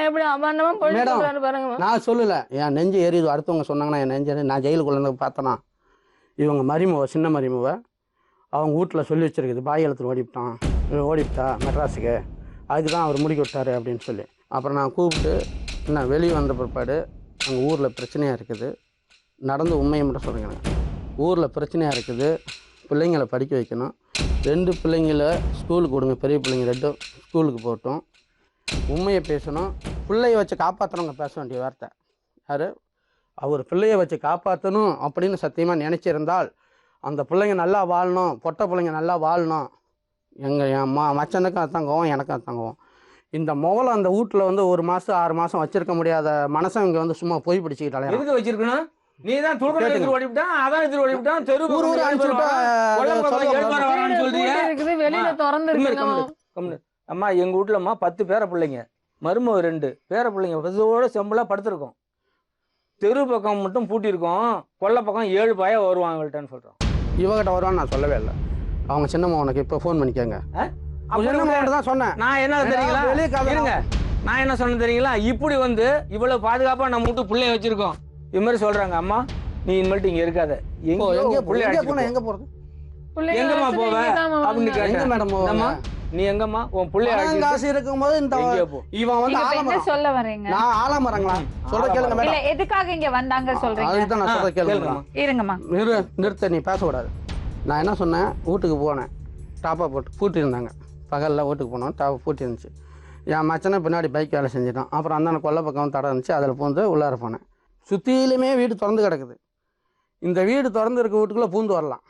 எப்படி அபாண்டமா போயிட்டு பாருங்க. நான் சொல்லல, என் நெஞ்சு எரியுது. அடுத்தவங்க சொன்னாங்கன்னா என் நெஞ்சு நான் ஜெயிலுக்குள்ள இருந்து பார்த்தேன்னா இவங்க மருமவ சின்ன மருமவ அவங்க வீட்டில் சொல்லி வச்சிருக்குது, பாய் எழுத்து ஓடிவிட்டா மெட்ராஸுக்கு, அதுக்கு தான் அவர் முடிக்க விட்டார் அப்படின்னு சொல்லி. அப்புறம் நான் கூப்பிட்டு என்ன வெளியே வந்த பிற்பாடு அங்கே ஊரில் பிரச்சனையாக இருக்குது, நடந்து உண்மையை மட்டும் சொல்லுங்க, ஊரில் பிரச்சனையாக இருக்குது, பிள்ளைங்களை படிக்க வைக்கணும், 2 பிள்ளைங்கள ஸ்கூலுக்கு விடுங்க, பெரிய பிள்ளைங்க 2 ஸ்கூலுக்கு போகட்டும், உண்மையை பேசணும். பிள்ளையை வச்சு காப்பாற்றணுங்க பேச வேண்டிய வார்த்தை. யார் அவர் பிள்ளையை வச்சு காப்பாற்றணும் அப்படின்னு சத்தியமாக நினச்சிருந்தால் அந்த பிள்ளைங்க நல்லா வாழணும், பொட்டை பிள்ளைங்க நல்லா வாழணும். என் மச்சனுக்கும் அதான் கோவம், எனக்கும் அதான் கோவம். இந்த முதல்ல அந்த வீட்டில் வந்து 1 மாதம் 6 மாதம் வச்சிருக்க முடியாத மனசன் இங்கே வந்து சும்மா போய் பிடிச்சிக்கிட்டாலே எதுக்கு வச்சிருக்கணும்? நீ தான் துடுக்க எடுத்து ஓடிவிட்டான், அதான் எடுத்து ஓடிவிட்டான், தெரு ஊர் ஊர் அனுப்பிச்சுட்டா சொல்றீங்க. இருக்குது வெளியில திறந்து கம்முனு. அம்மா எங்க வீட்டுலம்மா 10 பேர பிள்ளைங்க, மருமக 2 பேர பிள்ளைங்க இதோட செம்பலா படுத்திருக்கோம். தெரு பக்கம் மட்டும் பூட்டியிருக்கோம், கொல்லை பக்கம் 7 பாயா வருவாங்க அவங்கள்ட்டன்னு சொல்றோம். இவகிட்ட வருவான்னு நான் சொல்லவே இல்லை. அவங்க சின்னம்மா உனக்கு இப்போ ஃபோன் பண்ணிக்கோங்க. தான் சொன்னேன். நான் என்ன தெரியுங்களா, இருங்க, நான் என்ன சொன்னேன் தெரியுங்களா, இப்படி வந்து இவ்வளவு பாதுகாப்பா நம்ம வீட்டு பிள்ளைய வச்சிருக்கோம், இது மாதிரி சொல்றாங்க. அம்மா நீ இனிமேல்ட்டு இங்க இருக்காத, எங்க பிள்ளை போறது, எங்கம்மா போவ அப்படின்னு எங்க கேட்டேன். மேடம் அம்மா நீ எங்கம்மா உன் பிள்ளைய காசு இருக்கும்போது இந்த இவன் வந்து இப்ப என்ன ஆலமரம், சொல்ல வரீங்க? நான் ஆலமரங்களா சொல்ற கேளுங்க இல்ல, மேடம். எதுக்காக இங்க வந்தாங்க சொல்றீங்க? அதுதான் நான் சொல்ற கேளுங்க. இருங்கம்மா, நிறுத்த, நீ பேசக்கூடாது. நான் என்ன சொன்னேன், வீட்டுக்கு போனேன், டாப்பா போட்டு பூட்டியிருந்தாங்க, பகலில் வீட்டுக்கு போனோம், டாப்பா பூட்டி இருந்துச்சு. என் மச்சனை பின்னாடி பைக் வேலை செஞ்சிட்டான். அப்புறம் அந்த கொல்லை பக்கம் தடை இருந்துச்சு, அதில் பூந்து உள்ளார போனேன். சுற்றிலுமே வீடு திறந்து கிடக்குது. இந்த வீடு திறந்து இருக்க வீட்டுக்குள்ளே பூந்து வரலாம்,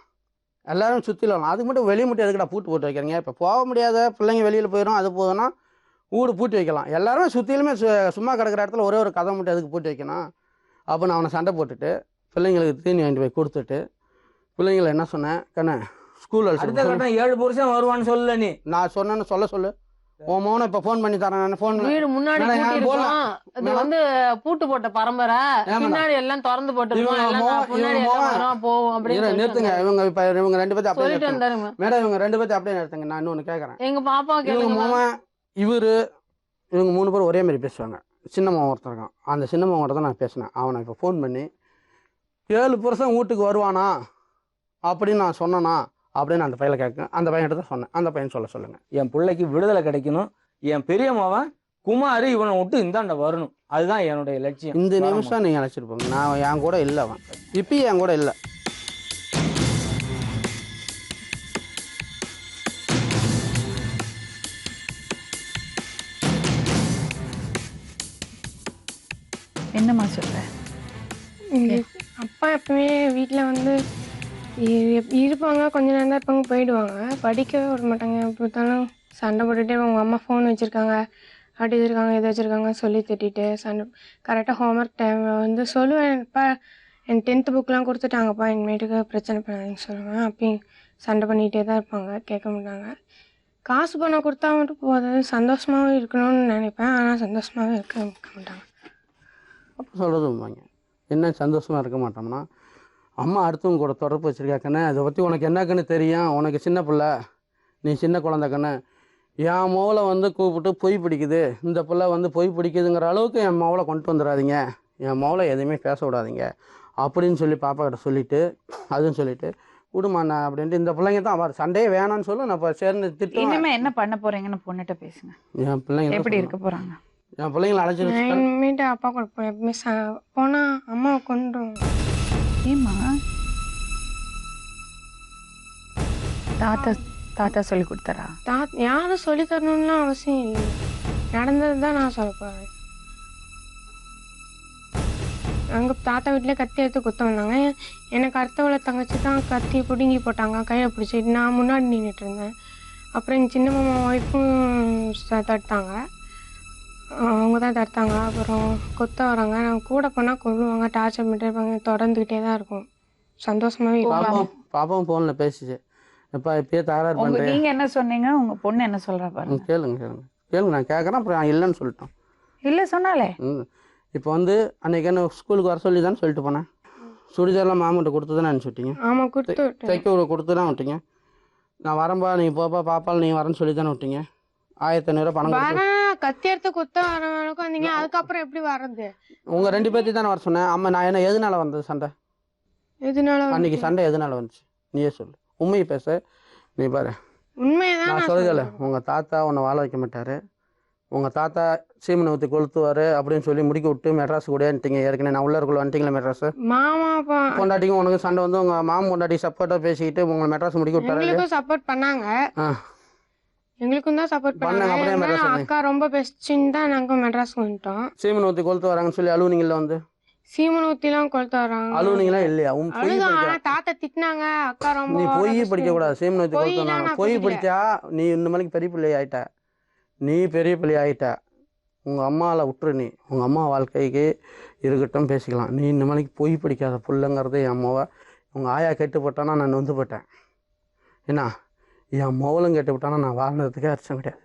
எல்லாரும் சுற்றில வரலாம். அதுக்கு மட்டும் வெளியே மட்டும் எதுக்கடா பூட்டு போட்டு வைக்கிறீங்க? இப்போ போக முடியாத பிள்ளைங்க வெளியில் போயிடும், அது போதுன்னா வீடு பூட்டி வைக்கலாம். எல்லாருமே சுற்றிலுமே சும்மா கிடக்கிற இடத்துல ஒரே ஒரு கதை மட்டும் எதுக்கு பூட்டி வைக்கணும்? அப்போ நான் அவனை சண்டை போட்டுட்டு பிள்ளைங்களுக்கு தீனி வாங்கிட்டு போய் கொடுத்துட்டு பிள்ளைங்களை என்ன சொன்னேன், கண்ணே ஸ்கூல் அடுத்த கட்டம் 7 புருஷன் வருவான்னு சொல்லல நீ. நான் சொன்னேன்னு சொல்ல உன் மோனை இப்போ ஃபோன் பண்ணி தரேன். நான் ஃபோன் வீடு முன்னாடி பூட்டி இருக்கும். இது வந்து பூட்டு போட்ட பரம்பரை, பின்னாடி எல்லாம் திறந்து போட்டுருக்கோம். போவோம் அப்படின்னு நிறுத்துங்க. இவங்க இப்போ இவங்க 2 பேர்த்து அப்படியே சொல்லிட்டு வந்தாருங்க. மேடம் இவங்க 2 பேர்த்து அப்படியே நிறுத்துங்க. நான் இன்னொன்று கேட்குறேன். எங்க பாப்பா இவங்க மோவன் இவங்க 3 பேரும் ஒரே மாதிரி பேசுவாங்க. சின்ன மகன் ஒருத்தர் இருக்கான். அந்த சின்ன மகன் தான் நான் பேசினேன். அவனை இப்போ ஃபோன் பண்ணி 7 புருஷன் வீட்டுக்கு வருவானா அப்படின்னு நான் சொன்னேனா அப்படின்னு அந்த பையனை கேட்க, அந்த பையன்கிட்ட தான் சொன்னேன். அந்த பையன் சொல்லுங்கள். என் பிள்ளைக்கு விடுதலை கிடைக்கணும். என் பெரிய மகன் குமார் இவனை விட்டு இந்தாண்ட வரணும். அதுதான் என்னுடைய லட்சியம். இந்த நிமிஷம் நீங்கள் அழைச்சிருப்போங்க. நான் என் கூட இல்லை, அவன் இப்பயும் என் கூட இல்லை. என்னம்மா சொல்ற? அப்பா எப்பவுமே வீட்டில் வந்து இருப்பாங்க, கொஞ்ச நேரம் தான் இருப்பாங்க, போயிடுவாங்க. படிக்கவே விட மாட்டாங்க. எப்படி பார்த்தாலும் சண்டை போட்டுகிட்டே அவங்க அம்மா ஃபோன் வச்சுருக்காங்க, அப்படி வச்சுருக்காங்க, இது வச்சுருக்காங்க சொல்லி திட்டிட்டு சண்டை. கரெக்டாக ஹோம்ஒர்க் டைமில் வந்து சொல்லுவேன், இப்போ என் 10th புக்கெலாம் கொடுத்துட்டாங்கப்பா, இனிமேட்டுக்கு பிரச்சனை பண்ணாதுன்னு சொல்லுவேன். அப்பயும் சண்டை பண்ணிகிட்டே தான் இருப்பாங்க, கேட்க மாட்டாங்க. காசு பணம் கொடுத்தா மட்டும் போதாது, சந்தோஷமாகவும் இருக்கணும்னு நினைப்பேன். ஆனால் சந்தோஷமாகவே இருக்க மாட்டாங்க. அப்போ சொல்கிறதும்பாங்க, என்ன சந்தோஷமாக இருக்க மாட்டோம்னா, அம்மா அடுத்தவங்க கூட தொடர்பு வச்சுருக்காக்கண்ணே, அதை பற்றி உனக்கு என்னக்குன்னு தெரியும், உனக்கு சின்ன பிள்ளை, நீ சின்ன குழந்தைக்கண்ணே, என் மோளை வந்து கூப்பிட்டு பொய் பிடிக்குது, இந்த பிள்ளை வந்து பொய் பிடிக்குதுங்கிற அளவுக்கு என் மோளை கொண்டு வந்துடாதீங்க, என் மோளை எதுவுமே பேச விடாதீங்க அப்படின்னு சொல்லி பாப்பா கிட்ட சொல்லிவிட்டு, அதுவும் சொல்லிவிட்டு விடுமாண்ணா அப்படின்ட்டு இந்த பிள்ளைங்க தான் அவர் சண்டையே வேணான்னு சொல்லி நான் இப்போ சேர்ந்து திட்டம். இனிமே என்ன பண்ண போறீங்கன்னு பொண்ணுகிட்ட பேசுங்க. என் பிள்ளைங்க எப்படி இருக்க போறாங்க? என் பிள்ளைங்களை அழைச்சிட்டு இனிமேட்டு அப்பா கூட எப்பவுமே போனால் அம்மாவை கொண்டுருவோம். ஏம்மா தாத்தா சொல்லி கொடுத்தாரா? யாரும் சொல்லி தரணும்லாம் அவசியம் இல்லை, நடந்தது தான் நான் சொல்ல போகிறேன். அங்கே தாத்தா வீட்டில் கத்தி எடுத்து குத்த வந்தாங்க. எனக்கு அடுத்தவளை தங்கச்சி தான் கத்தி பிடுங்கி போட்டாங்க, கையில் பிடிச்சிட்டு நான் முன்னாடி நின்றுட்டு இருந்தேன். அப்புறம் எங்கள் சின்ன மாமா ஒய்ஃபும் தடுத்தாங்க, அவங்க தான் தடுத்தாங்க. அப்புறம் கொத்த வராங்க, நான் கூட போனால் கொள்ளுவாங்க, டார்ச்சர் பண்ணிட்டே இருப்பாங்க, தொடர்ந்துக்கிட்டே தான் இருக்கும். சந்தோஷமாகவே பாப்பாவும் ஃபோனில் பேசிச்சு, எப்பா இப்பயே தகராறு பண்ணுறேன். நீங்க என்ன சொன்னீங்க? உங்க பொண்ணு என்ன சொல்றா பாருங்க. கேளுங்க நான் கேட்குறேன். அப்புறம் நான் இல்லைன்னு சொல்லிட்டோம். இல்லை சொன்னாலே. இப்போ வந்து அன்றைக்கி என்ன ஸ்கூலுக்கு வர சொல்லி தானே சொல்லிட்டு போனேன். சுடிதாரெலாம் மாமன்ட்ட கொடுத்து தானே அனுப்பிச்சுட்டீங்க. ஆமாம், கொடுத்து தைக்க கொடுத்து தான் விட்டீங்க. நான் வரம்பா நீ போப்பா பாப்பால் நீ வரேன்னு சொல்லி தானே விட்டீங்க. 1500 பணம் கத்தி எடுத்து குத்த வரவங்களுக்கும் வந்தீங்க, அதுக்கப்புறம் எப்படி வர்றது? உங்கள் 2 பேர்த்தையும் தானே வர சொன்னேன். அம்மா நான் என்ன எதனால வந்தது சண்டை? எதனால அன்றைக்கி சண்டை எதனால வந்துச்சு நீயே சொல்லு, உண்மையை பேச. நீ பாரு, உண்மையதான் நான் சொல்லலை. உங்கள் தாத்தா உன்னை வாழ வைக்க மாட்டார், உங்கள் தாத்தா சீமனை ஊற்றி கொளுத்துவார் அப்படின்னு சொல்லி முடிக்க விட்டு மெட்ராஸ் கூட வந்துட்டீங்க. ஏற்கனவே நான் உள்ளருக்குள்ள வந்துட்டீங்களா மெட்ராஸ்? மாமா பொண்டாட்டிக்கும் உனக்கு சண்டை வந்து உங்கள் மாமன் பொண்டாட்டி சப்போர்ட்டாக பேசிக்கிட்டு உங்களை மெட்ராஸ் முடிக்க விட்டாரு. சப்போர்ட் பண்ணாங்க, எங்களுக்கும் தான் சப்போர்ட் பண்ணாங்க. அப்படியே மெட்ராஸ் அக்கா ரொம்ப பெஸ்ட்ன்னு தான் நாங்கள் மெட்ராஸ் வந்துட்டோம். சீமனை ஊற்றி கொளுத்து வராங்கன்னு சொல்லி அழுவுனீங்களா? வந்து சீமனை ஊற்றிலாம் கொளுத்து வராங்க, அழுவுனீங்களா இல்லையா? தாத்தா திட்டினாங்க, அக்கா ரொம்ப. நீ பொய் படிக்கக்கூடாது, சீமனை ஊற்றி கொளுத்து வந்தாங்க. பொய் படித்தா நீ இந்த மணிக்கு பெரிய பிள்ளை ஆகிட்ட, நீ பெரிய பிள்ளை ஆகிட்ட. உங்கள் அம்மாவில் விட்டுரு, நீ உங்கள் அம்மா வாழ்க்கைக்கு இருக்கட்டும் பேசிக்கலாம். நீ இந்த மணிக்கு பொய் படிக்காத புள்ளைங்கிறது என் அம்மாவை. உங்கள் ஆயா கெட்டுப்பட்டானா நான் வந்து போட்டேன், என்ன என் மௌலம் கெட்டுப்பட்டானா நான் வாழ்ந்ததுக்கே அர்த்தம் கிடையாது.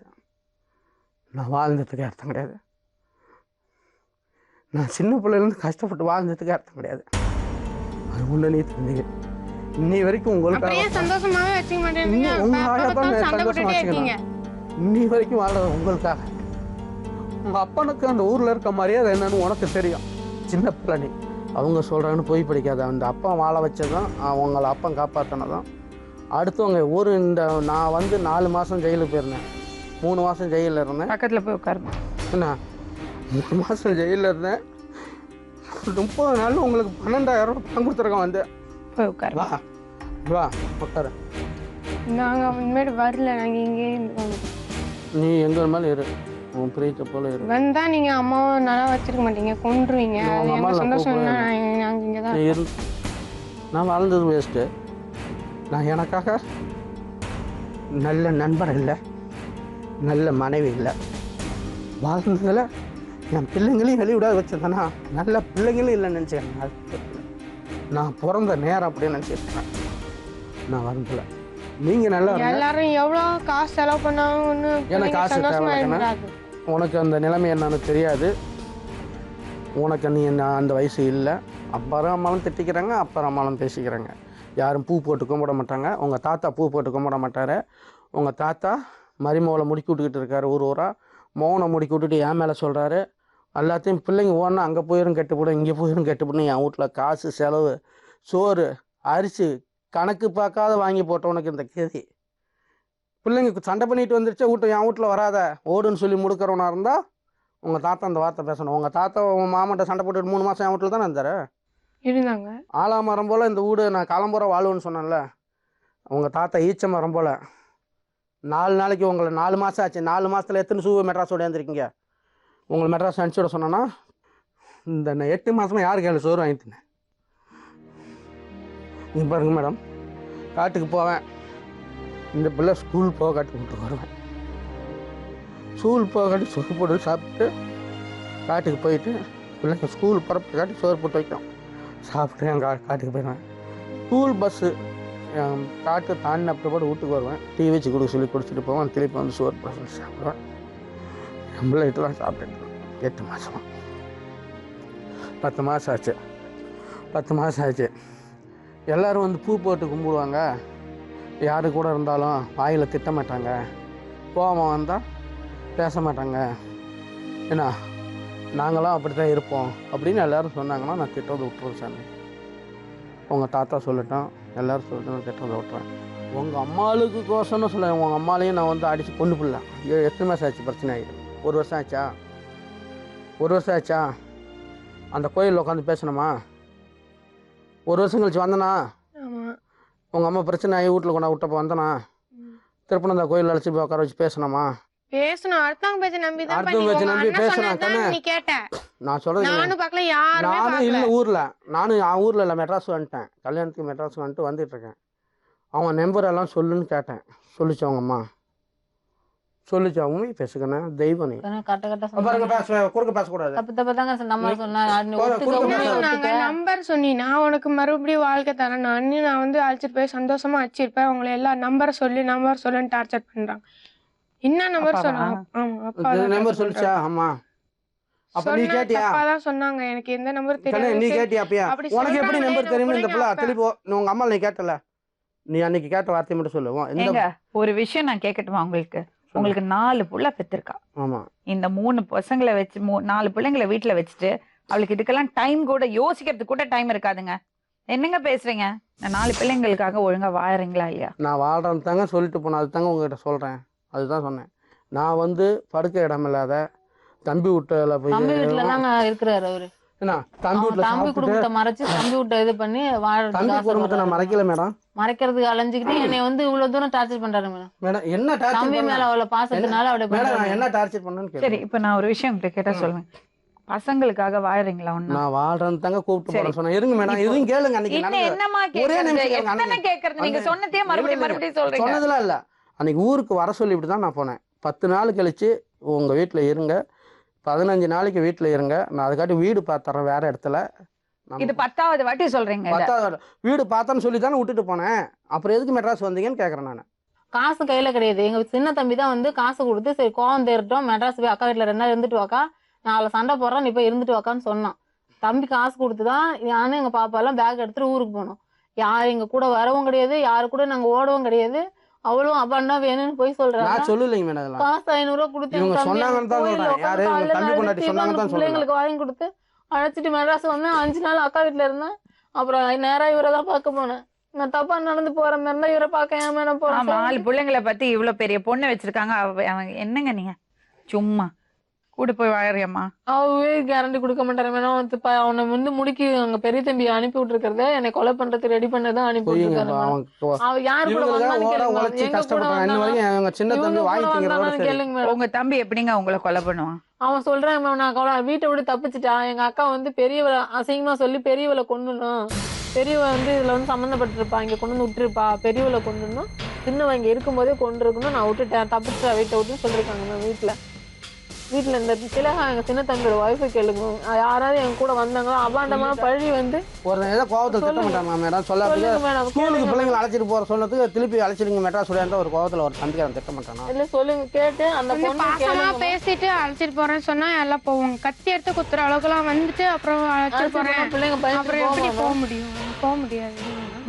நான் வாழ்ந்ததுக்கே அர்த்தம் கிடையாது. நான் சின்ன பிள்ளைலேருந்து கஷ்டப்பட்டு வாழ்ந்ததுக்கே அர்த்தம் கிடையாது. அது ஒன்று நீ தெரிஞ்சுக்க. இன்னி வரைக்கும் உங்களுக்கு சந்தோஷமாவே வச்சுக்க மாட்டேன். உங்கள் ஆயா தான் சந்தோஷமாக வச்சுக்கலாம். இன்னி வரைக்கும் வாழ்றது உங்களுக்காக. உங்கள் அப்பனுக்கு அந்த ஊரில் இருக்க மரியாதை என்னன்னு உனக்கு தெரியும். சின்ன பிள்ளை நீ. அவங்க சொல்கிறாங்கன்னு போய் படிக்காத. அந்த அப்பா வாழ வச்சதும் அவங்கள அப்பன் காப்பாற்றினதும். அடுத்தவங்க ஊர் இந்த நான் வந்து 4 மாதம் ஜெயிலுக்கு போயிருந்தேன், 3 மாதம் ஜெயிலில் இருந்தேன். பக்கத்தில் போய் உட்காருமா என்ன 3 மாதம் ஜெயிலில் இருந்தேன். 30 நாள் உங்களுக்கு 12,000 பணம் கொடுத்துருக்கேன். வந்து போய் உட்காரு. வா வா உட்காரு. நாங்கள் இனிமேட்டு வரல, நாங்கள் இங்கேயே இருந்தோம். நீ எங்கே மேலே இரு, உன் பிரீத்தை போல இரு. வந்தா நீங்கள் அம்மாவை நல்லா வச்சிருக்க மாட்டீங்க, கொண்டுருவீங்க. அது எங்கள் சந்தோஷம். நாங்கள் இங்கே தான் இரு. நான் வாழ்ந்தது வேஸ்ட்டு. நான் எனக்காக நல்ல நண்பர் இல்லை, நல்ல மனைவி இல்லை, வாழ்ந்ததில் என் பிள்ளைங்களையும் வெளிவிட வச்சதுன்னா நல்ல பிள்ளைங்களும் இல்லைன்னு நினச்சேன். நான் பிறந்த நேரம் அப்படின்னு நினச்சிருக்கேன். நான் வரல. நீங்கள் நல்லா எல்லாரும் எவ்வளோ காசு செலவு பண்ணாங்கன்னு எனக்கு காசு சந்தோஷமா தேவை. இருந்தாங்க. உனக்கு அந்த நிலைமை என்னன்னு தெரியாது. உனக்கு நீ என்ன அந்த வயசு இல்லை. அப்பாரும் அம்மாவும் திட்டிக்கிறாங்க, அப்பாரும் அம்மாவும் பேசிக்கிறாங்க. யாரும் பூ போட்டு கும்பிட மாட்டாங்க. உங்கள் தாத்தா பூ போட்டு கும்பிட மாட்டார். உங்கள் தாத்தா மருமகளை முடுக்கி விட்டுக்கிட்டு இருக்காரு. ஊராக மௌனை முடுக்கி விட்டுட்டு என் மேலே சொல்கிறாரு. எல்லாத்தையும் பிள்ளைங்க ஓடனா அங்கே போயிடும் கெட்டுப்படும், இங்கே போயிடும் கெட்டுப்படும். என் வீட்டில் காசு செலவு, சோறு, அரிசி கணக்கு பார்க்காத வாங்கி போட்டவனுக்கு இந்த கேதி. பிள்ளைங்க சண்டை பண்ணிட்டு வந்துருச்சா வீட்டை என் வீட்டில் வராத ஓடுன்னு சொல்லி முடுக்கிறவனா இருந்தால் உங்கள் தாத்தா அந்த வார்த்தை பேசணும். உங்கள் தாத்தா உங்கள் மாமாட்ட சண்டை போட்டுட்டு 3 மாதம் என் வீட்டில் தானே இருந்தார். இருந்தாங்க. ஆலாமரம் போல் இந்த வீடு நான் காலம்புற வாழ்வுன்னு சொன்னேன்ல. உங்கள் தாத்தா ஈச்ச மரம் போல் 4 நாளைக்கு உங்களை 4 மாதம் ஆச்சு. 4 மாதத்தில் எத்தனை ஷூவை மெட்ராஸ் ஓடியாந்துருக்கீங்க? உங்களை மெட்ராஸ் அனுப்பிச்சி விட சொன்னேன்னா இந்த 8 மாதமாக யாரு கையில் சோறு வாங்கிட்டேன். நீ பாருங்க மேடம், காட்டுக்கு போவேன். இந்த பிள்ளை ஸ்கூல் போக காட்டுக்கு விட்டு வருவேன். ஸ்கூல் போக காட்டி சோறு போட்டு சாப்பிட்டு காட்டுக்கு போயிட்டு பிள்ளைங்க ஸ்கூல் பரப்பு காட்டி சோறு போட்டு வைக்கும். சாப்பிட்டு என் காட்டுக்கு போயிடுவேன். ஸ்கூல் பஸ்ஸு என் காட்டு தாண்டி அப்படி போட்டு வீட்டுக்கு வருவேன். டீ வச்சு கொடுக்க சொல்லி குடிச்சிட்டு போவேன். திருப்பி வந்து சோறு போட சொல்லி சாப்பிடுவேன். என் பிள்ளைகிட்ட தான் சாப்பிட்டுட்டு 8 மாதமாக 10 மாதம் ஆச்சு. 10 மாதம் ஆச்சு. எல்லோரும் வந்து பூ போட்டு கும்பிடுவாங்க. யாரு கூட இருந்தாலும் வாயில் திட்ட மாட்டாங்க. கோபம் வந்தால் பேச மாட்டாங்க. ஏன்னா நாங்களாம் அப்படி தான் இருப்போம் அப்படின்னு எல்லோரும் சொன்னாங்கன்னா நான் திட்டத்தை விட்டுருவேன் சாமி. உங்கள் தாத்தா சொல்லட்டும், எல்லோரும் சொல்லிட்டு நான் திட்டத்தை விட்டுறேன். உங்கள் அம்மாளுக்கு கோசம்னு சொல்ல, உங்கள் அம்மாலையும் நான் வந்து அடித்து கொண்டு போடல. 8 மாதம் ஆச்சு பிரச்சனை ஆகிடும். 1 வருஷம் ஆச்சா? 1 வருஷம் ஆச்சா? அந்த கோயிலில் உட்காந்து பேசணுமா? 1 வருஷம் கழிச்சு வந்தனா? உங்கள் அம்மா பிரச்சனை ஆகி வீட்டில் கொண்டா விட்டப்போ வந்தனா? திருப்பி அந்த கோயிலில் அழைச்சி போய் உட்கார வச்சு பேசணுமா? பேசணும். அடுத்தவங்க பேச்ச நம்பி தான் அடுத்தவங்க பேச்ச நம்பி பேசணும் தானே. நீ கேட்ட. நான் சொல்றது நானும் பார்க்கல, யாருமே நானும் பார்க்கல. இல்லை ஊரில். நானும் ஊரில் இல்லை, மெட்ராஸ் வந்துட்டேன். கல்யாணத்துக்கு மெட்ராஸ் வந்துட்டு இருக்கேன். அவன் நம்பர் எல்லாம் சொல்லுன்னு கேட்டேன். சொல்லிச்சு அவங்க அம்மா. சொல்லிச்சு அவங்க பேசுக்கண்ணே தெய்வம். நீ குறுக்க பேசக்கூடாது. நம்பர் சொன்னி நான் உனக்கு மறுபடியும் வாழ்க்கை தரேன். நான் வந்து அழைச்சிட்டு போய் சந்தோஷமா வச்சிருப்பேன். உங்களை எல்லா நம்பர் சொல்லுன்னு டார்ச்சர் பண்றாங்க. என்ன நம்பர் சொன்னாங்க? நம்பர் சொல்லிச்சா? ஆமா. அப்ப நீ கேட்டியா? அப்பாதான் சொன்னாங்க. எனக்கு எந்த நம்பர் தெரியாது. நீ கேட்டியா? அப்பயா உனக்கு எப்படி நம்பர் தெரியும்? இந்த பிள்ளை திருப்பி உங்க அம்மா நீ கேட்டல. நீ அன்னைக்கு கேட்ட வார்த்தை மட்டும் சொல்லுவோம். ஒரு விஷயம் நான் கேட்கட்டுமா உங்களுக்கு? உங்களுக்கு 4 புள்ள பெற்றிருக்கா. ஆமா. இந்த 3 பசங்களை வச்சு 4 பிள்ளைங்களை வீட்டுல வச்சுட்டு அவளுக்கு இதுக்கெல்லாம் டைம் கூட யோசிக்கிறதுக்கு கூட டைம் இருக்காதுங்க. என்னங்க பேசுறீங்க? இந்த 4 பிள்ளைங்களுக்காக ஒழுங்கா வாழறீங்களா இல்லையா? நான் வாழ்றேன்னு தாங்க சொல்லிட்டு போனேன். அது தாங்க உங்ககிட்ட சொல்றேன். அதுதான் சொன்னேன். நான் வந்து படுக்க இடம் இல்லாத தம்பி வீட்டுல போய் தம்பி வீட்டுல தாங்க இருக்கிறாரு அவரு. தம்பி குடும்பத்தை மறைச்சு தம்பி வீட்டை இது பண்ணி தம்பி குடும்பத்தை நான் மறைக்கல மேடம். மறைக்கிறதுக்கு அலைஞ்சுக்கிட்டு என்னை வந்து இவ்வளவு தூரம் டார்ச்சர் பண்றாரு மேடம். மேடம் என்ன டார்ச்சர்? தம்பி மேல அவ்வளவு பாசத்தினால அவளை மேடம் என்ன டார்ச்சர் பண்ணனும்? சரி, இப்ப நான் ஒரு விஷயம் உங்களுக்கு கேட்டா சொல்லுவேன். பசங்களுக்காக வாழறீங்களா? நான் வாழ்றேன்னு தாங்க கூப்பிட்டு போறேன் சொன்னேன். இருங்க மேடம், இதுவும் கேளுங்க. அன்னைக்கு என்னமா கேக்குறது? நீங்க சொன்னதே மறுபடியும் சொல்றீங்க. சொன்னதெல்லாம் இல்ல. அன்னைக்கு ஊருக்கு வர சொல்லிவிட்டு தான் நான் போனேன். 10 நாள் கழிச்சு உங்க வீட்டுல இருங்க, 15 நாளைக்கு வீட்டுல இருங்க, நான் அதுக்காட்டி வீடு பார்த்துறேன் வேற இடத்துல. இது 10வது வாட்டி சொல்றீங்க. 10வது வீடு பார்த்தேன்னு சொல்லி தானே விட்டுட்டு போனேன். அப்புறம் எதுக்கு மெட்ராஸ் வந்தீங்கன்னு கேக்குறேன் நான். காசு கையில கிடையாது. எங்க சின்ன தம்பி தான் வந்து காசு கொடுத்து சரி கோவம் தேர்ட்டோம், மெட்ராஸ் போய் அக்கா வீட்டுல 2 நாள் இருந்துட்டு வாக்கா, நான் சண்டை போடுறேன், நீ போய் இருந்துட்டு வாக்கான்னு சொன்னான். தம்பி காசு கொடுத்துதான் நானும் எங்க பாப்பா எல்லாம் பேக் எடுத்துட்டு ஊருக்கு போனோம். யார் எங்க கூட வரவும் கிடையாது, யாரு கூட நாங்க ஓடவும் கிடையாது. அவளும் அப்பாண்டா வேணும்னு போய் சொல்றாங்க. நான் சொல்லலைங்க மேடம். காசு 500 ரூபா கொடுத்து பிள்ளைங்களுக்கு வாங்கி கொடுத்து அழைச்சிட்டு மெட்ராஸ் வந்தேன். 5 நாள் அக்கா வீட்டுல இருந்தேன். அப்புறம் நேரா இவரை தான் பார்க்க போனேன். நான் தப்பா நடந்து போற மாதிரி தான் இவரை பார்க்க ஏன் மேடம் போறேன். 4 பிள்ளைங்களை பத்தி இவ்வளவு பெரிய பொண்ணு வச்சிருக்காங்க. என்னங்க நீங்க சும்மா கூட போய் வாழறியம்மா? அவவே கேரண்டி கொடுக்க மாட்டாரு மேடம். அவனை வந்து முடிக்கி அங்க பெரிய தம்பி அனுப்பி விட்டுருக்கிறத என்னை கொலை பண்றதுக்கு ரெடி பண்ணதான் அனுப்பி விட்டுருக்காரு. அவ யாரு கூட உங்க தம்பி எப்படிங்க உங்களை கொலை பண்ணுவான்? அவன் சொல்றான் நான் வீட்டை விட தப்பிச்சுட்டான். எங்க அக்கா வந்து பெரியவளை அசிங்கமா சொல்லி பெரியவளை கொண்டுணும், பெரியவ வந்து இதுல வந்து சம்மந்தப்பட்டிருப்பா, இங்க கொண்டு வந்து விட்டுருப்பா, பெரியவளை கொண்டுணும், சின்னவ இங்க இருக்கும் போதே கொண்டு இருக்கணும், நான் விட்டுட்டேன், தப்பிச்சுட்டா வீட்டை விட்டு சொல்லிருக்காங்க வீட்டுல. வீட்டுல இந்த திலகா எங்க சின்ன தம்பியோட ஒய்ஃபை கேளுங்க, யாராவது என் கூட வந்தாங்களோ அபாண்டமான பழி வந்து ஒரு ஏதோ கோவத்தில் திட்ட மாட்டாங்க மேடம். சொல்லாதுக்கு மேடம் ஸ்கூலுக்கு பிள்ளைங்களை அழைச்சிட்டு போற சொன்னதுக்கு திருப்பி அழைச்சிடுங்க மெட்ராஸ் சொல்லியிருந்தா ஒரு கோவத்தில் ஒரு தம்பிக்காரன் திட்ட மாட்டானா? இல்ல சொல்லுங்க கேட்டு அந்த பொண்ணு பாசமா பேசிட்டு அழைச்சிட்டு போறேன்னு சொன்னா எல்லாம் போவாங்க. கத்தி எடுத்து குத்துற அளவுக்குலாம் வந்துட்டு அப்புறம் அழைச்சிட்டு போறேன் பிள்ளைங்க அப்புறம் எப்படி போக முடியும்? போக முடியாது.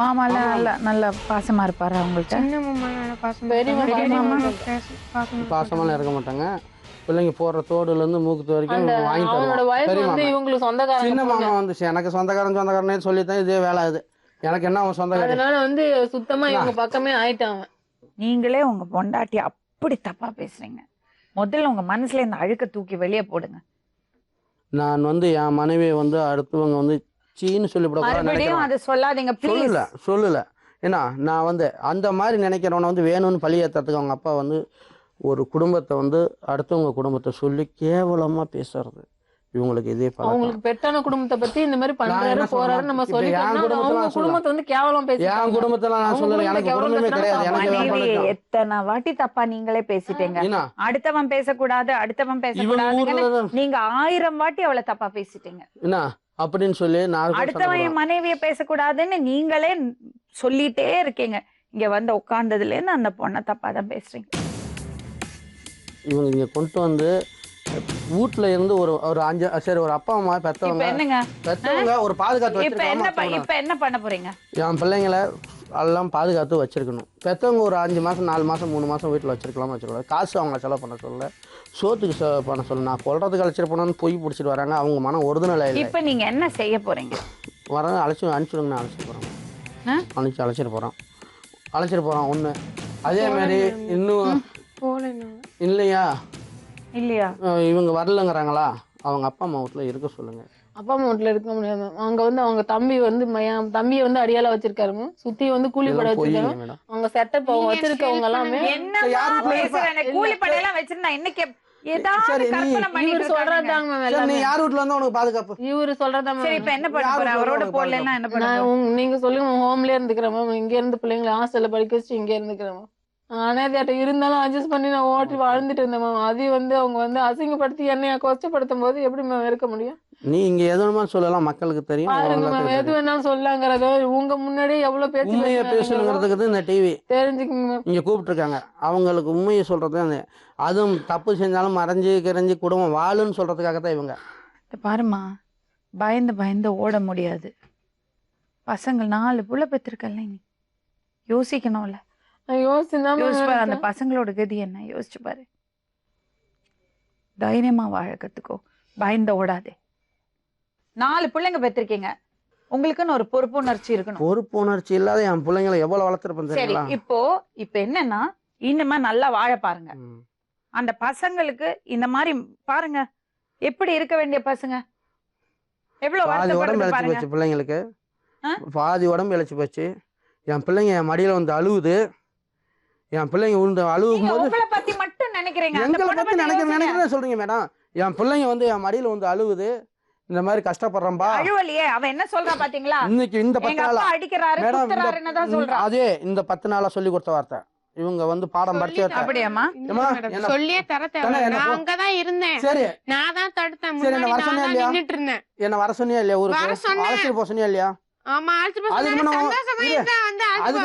மாமாலாம் நல்ல பாசமா இருப்பாரு அவங்கள்ட்ட. சின்ன மாமா நல்ல பாசம், பெரிய மாமா பாசமெல்லாம் இருக்க மாட்டாங்க. பிள்ளைங்க போடுற தோடுலேருந்து மூக்குத்து வரைக்கும் வாங்கி அவனோட தருவாங்க. வயசு பெரிய வந்து மாமா இவங்களுக்கு சொந்தக்காரங்க சின்ன மாமா வந்துச்சு எனக்கு சொந்தக்காரனே சொல்லித்தான் இதே வேலை அது. எனக்கு என்ன அவன் சொந்தக்காரன்? அதனால வந்து சுத்தமா இவங்க பக்கமே ஆயிட்டாங்க. நீங்களே உங்க பொண்டாட்டி அப்படி தப்பா பேசுறீங்க. முதல்ல உங்க மனசுல இந்த அழுக்க தூக்கி வெளியே போடுங்க. நான் வந்து என் மனைவியை வந்து அடுத்தவங்க வந்து சீன்னு மறுபடியும் அதை சொல்லாதீங்க ப்ளீஸ். சொல்லல. ஏன்னா நான் வந்து அந்த மாதிரி நினைக்கிறவனை வந்து வேணும்னு பழி ஏற்றுறதுக்கு அவங்க அப்பா வந்து ஒரு குடும்பத்தை வந்து அடுத்தவங்க குடும்பத்தை சொல்லி கேவலமா பேசுறது இவங்களுக்கு இதே பழக்கம். அவங்களுக்கு பெட்டான குடும்பத்தை பத்தி இந்த மாதிரி பண்றாரு போறாரு நம்ம சொல்லி அவங்க குடும்பத்தை வந்து கேவலம் பேசி என் குடும்பத்துல நான் சொல்லல. எனக்கு குடும்பமே கிடையாது. எனக்கு எத்தனை வாட்டி தப்பா நீங்களே பேசிட்டீங்க. அடுத்தவன் பேசக்கூடாது அடுத்தவன் பேசக்கூடாது நீங்க 1000 வாட்டி அவளை தப்பா பேசிட்டீங்க என்ன அப்படின்னு சொல்லி நான் அடுத்தவன் மனைவிய பேசக்கூடாதுன்னு நீங்களே சொல்லிட்டே இருக்கீங்க. இங்க வந்து உட்கார்ந்ததுல இருந்து அந்த பொண்ணை தப்பா தான் பேசுறீங்க. இவங்க இங்க கொண்டு வந்து வீட்டுல இருந்து ஒரு 5 சரி ஒரு அப்பா அம்மா பெத்தவங்க ஒரு பாதுகாத்து இப்ப என்ன பண்ண போறீங்க? என் பிள்ளைங்களை எல்லாம் பாதுகாத்து வச்சிருக்கணும். பெத்தவங்க ஒரு 5 மாசம் 4 மாசம் 3 மாசம் வீட்டுல வச்சிருக்கலாம். காசு அவங்க செலவு பண்ண சொல்ல, சோத்துக்கு செலவு பண்ண சொல்ல, நான் கொல்றதுக்கு அழைச்சிட்டு போனோன்னு பொய் பிடிச்சிட்டு வராங்க. அவங்க மனம் ஒரிஜினல் இல்லை. இப்ப நீங்க என்ன செய்ய போறீங்க? வராங்க அனுப்பிச்சுடுங்க. நான் அழைச்சிட்டு போறோம் ஒண்ணு. அதே மாதிரி இன்னும் இல்லையா இவங்க வரலங்கிறாங்களா? அவங்க அப்பா அம்மா வீட்டுல இருக்க சொல்லுங்க. அப்பா அம்மா வீட்டுல இருக்க முடியாது. அங்க வந்து அவங்க தம்பி வந்து தம்பியை வந்து அடியால வச்சிருக்காருங்க. சுத்தி வந்து கூலி பட வச்சிருக்காங்க. அவங்க செட்டப் அவங்க வச்சிருக்கவங்க எல்லாமே கூலி படையெல்லாம் வச்சிருந்தா இன்னைக்கு இவரு சொல்றதா அவரோட போடலாம் என்ன பண்ண? நீங்க சொல்லுங்க. ஹோம்லயே இருந்துக்கிறேன், இங்க இருந்து பிள்ளைங்களை ஹாஸ்டல்ல படிக்க வச்சு இங்க இருந்துக்கிறேன். அனாதையாட்ட இருந்தாலும் அட்ஜஸ்ட் பண்ணி நான் ஓட்டி வாழ்ந்துட்டு இருந்தேன் மேம். அது வந்து அவங்க வந்து அசிங்கப்படுத்தி என்னைய கொச்சப்படுத்தும் போது எப்படி மேம் இருக்க முடியும்? நீ இங்க எதுவுமே சொல்லலாம், மக்களுக்கு தெரியும். பாருங்க மேம், எது வேணாலும் சொல்லலாங்கிறத உங்க முன்னாடியே எவ்வளவு உண்மையை பேசணுங்கிறதுக்கு இந்த டிவி தெரிஞ்சுக்கங்க மேம். இங்க கூப்பிட்டு இருக்காங்க. அவங்களுக்கு உண்மையை சொல்றது, அதுவும் தப்பு செஞ்சாலும் மறைஞ்சு கிரைஞ்சு குடும்பம் வாழுன்னு சொல்றதுக்காகத்தான் இவங்க. பாருமா, பயந்து ஓட முடியாது. பசங்க 4 புள்ள பெற்றிருக்கல, நீ யோசிக்கணும்ல. அந்த பசங்களோட கதி என்ன யோசிச்சு பாரு. தைரியமா வாழ கத்துக்கோ, பயந்து ஓடாதே. 4 பிள்ளைங்க பெற்றிருக்கீங்க, உங்களுக்குன்னு ஒரு பொறுப்புணர்ச்சி இருக்கணும். பொறுப்புணர்ச்சி இல்லாத என் பிள்ளைங்களை எவ்வளவு வளர்த்துருப்பேன். சரி, இப்ப என்னன்னா இன்னுமா நல்லா வாழ பாருங்க. அந்த பசங்களுக்கு இந்த மாதிரி பாருங்க எப்படி இருக்க வேண்டிய பசங்க எவ்வளவு பாதி உடம்பு இழைச்சி போச்சு. பிள்ளைங்களுக்கு பாதி உடம்பு இழைச்சி போச்சு. என் பிள்ளைங்க என் மடியில வந்து அழுவுது. என் பிள்ளைங்க உண்டு அழுவும் போது உங்களை பத்தி மட்டும் நினைக்கிறீங்க. எங்களை பத்தி நினைக்கிறேன் சொல்றீங்க மேடம். என் பிள்ளைங்க வந்து என் மடியில வந்து அழுவுது. இந்த மாதிரி கஷ்டப்படுறேன்பா. அழுவலையே, அவன் என்ன சொல்றா பாத்தீங்களா? இன்னைக்கு இந்த 10 நாளா அடிக்கிறாரு குத்துறாருன்னு தான் சொல்றான். அதே இந்த 10 நாளா சொல்லி கொடுத்த வார்த்தை. இவங்க வந்து பாடம் படிச்சு அப்படியேமா சொல்லியே தர தேவை. நான் அங்கதான் இருந்தேன். சரி, நான் தான் தடுத்தேன். என்ன வர சொன்னியா இல்லையா? என்ன வர சொன்னியா இல்லையா? ஒரு அழைச்சிட்டு போக சொன்னியா இல்லையா? ஆமா, அதுக்கு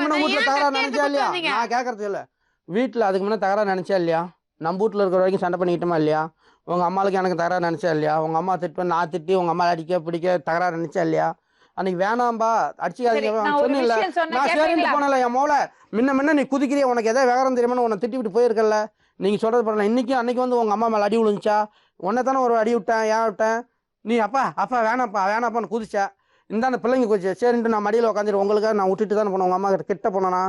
முன்ன வீட்டுல தகராறு நினைச்சா இல்லையா? நான் கேட்கறது இல்ல. வீட்டுல அதுக்கு முன்ன தகராறு நினைச்சா இல்லையா? நம்ம வீட்டுல இருக்கிற வரைக்கும் சண்டை பண்ணிக்கிட்டோமா இல்லையா? உங்க அம்மாளுக்கு எனக்கு தகராறு நினைச்சா இல்லையா? உங்க அம்மா திட்டுவேன், நான் திட்டி உங்க அம்மா அடிக்க பிடிக்க தகராறு நினைச்சா இல்லையா? அன்னைக்கு வேணாம்பா அடிச்சுக்காதீங்க சொன்னில்ல. நான் சரின்னு போனல. என் மோளை முன்ன நீ குதிக்கிறிய, உனக்கு எதாவது விவரம் தெரியுமான்னு உன்னை திட்டி விட்டு போயிருக்கல. நீங்க சொல்றது பண்ணல. இன்னைக்கு அன்னைக்கு வந்து உங்க அம்மா மேல அடி விழுந்துச்சா? உன்னை தானே ஒரு அடி விட்டேன். ஏன் விட்டேன்? நீ அப்பா வேணாப்பான்னு குதிச்சா. இந்த பிள்ளைங்க குதிச்சு சரின்ட்டு நான் மடியில உட்காந்துட்டு உங்களுக்காக நான் விட்டுட்டு தானே போனேன். உங்க அம்மா கிட்ட போனா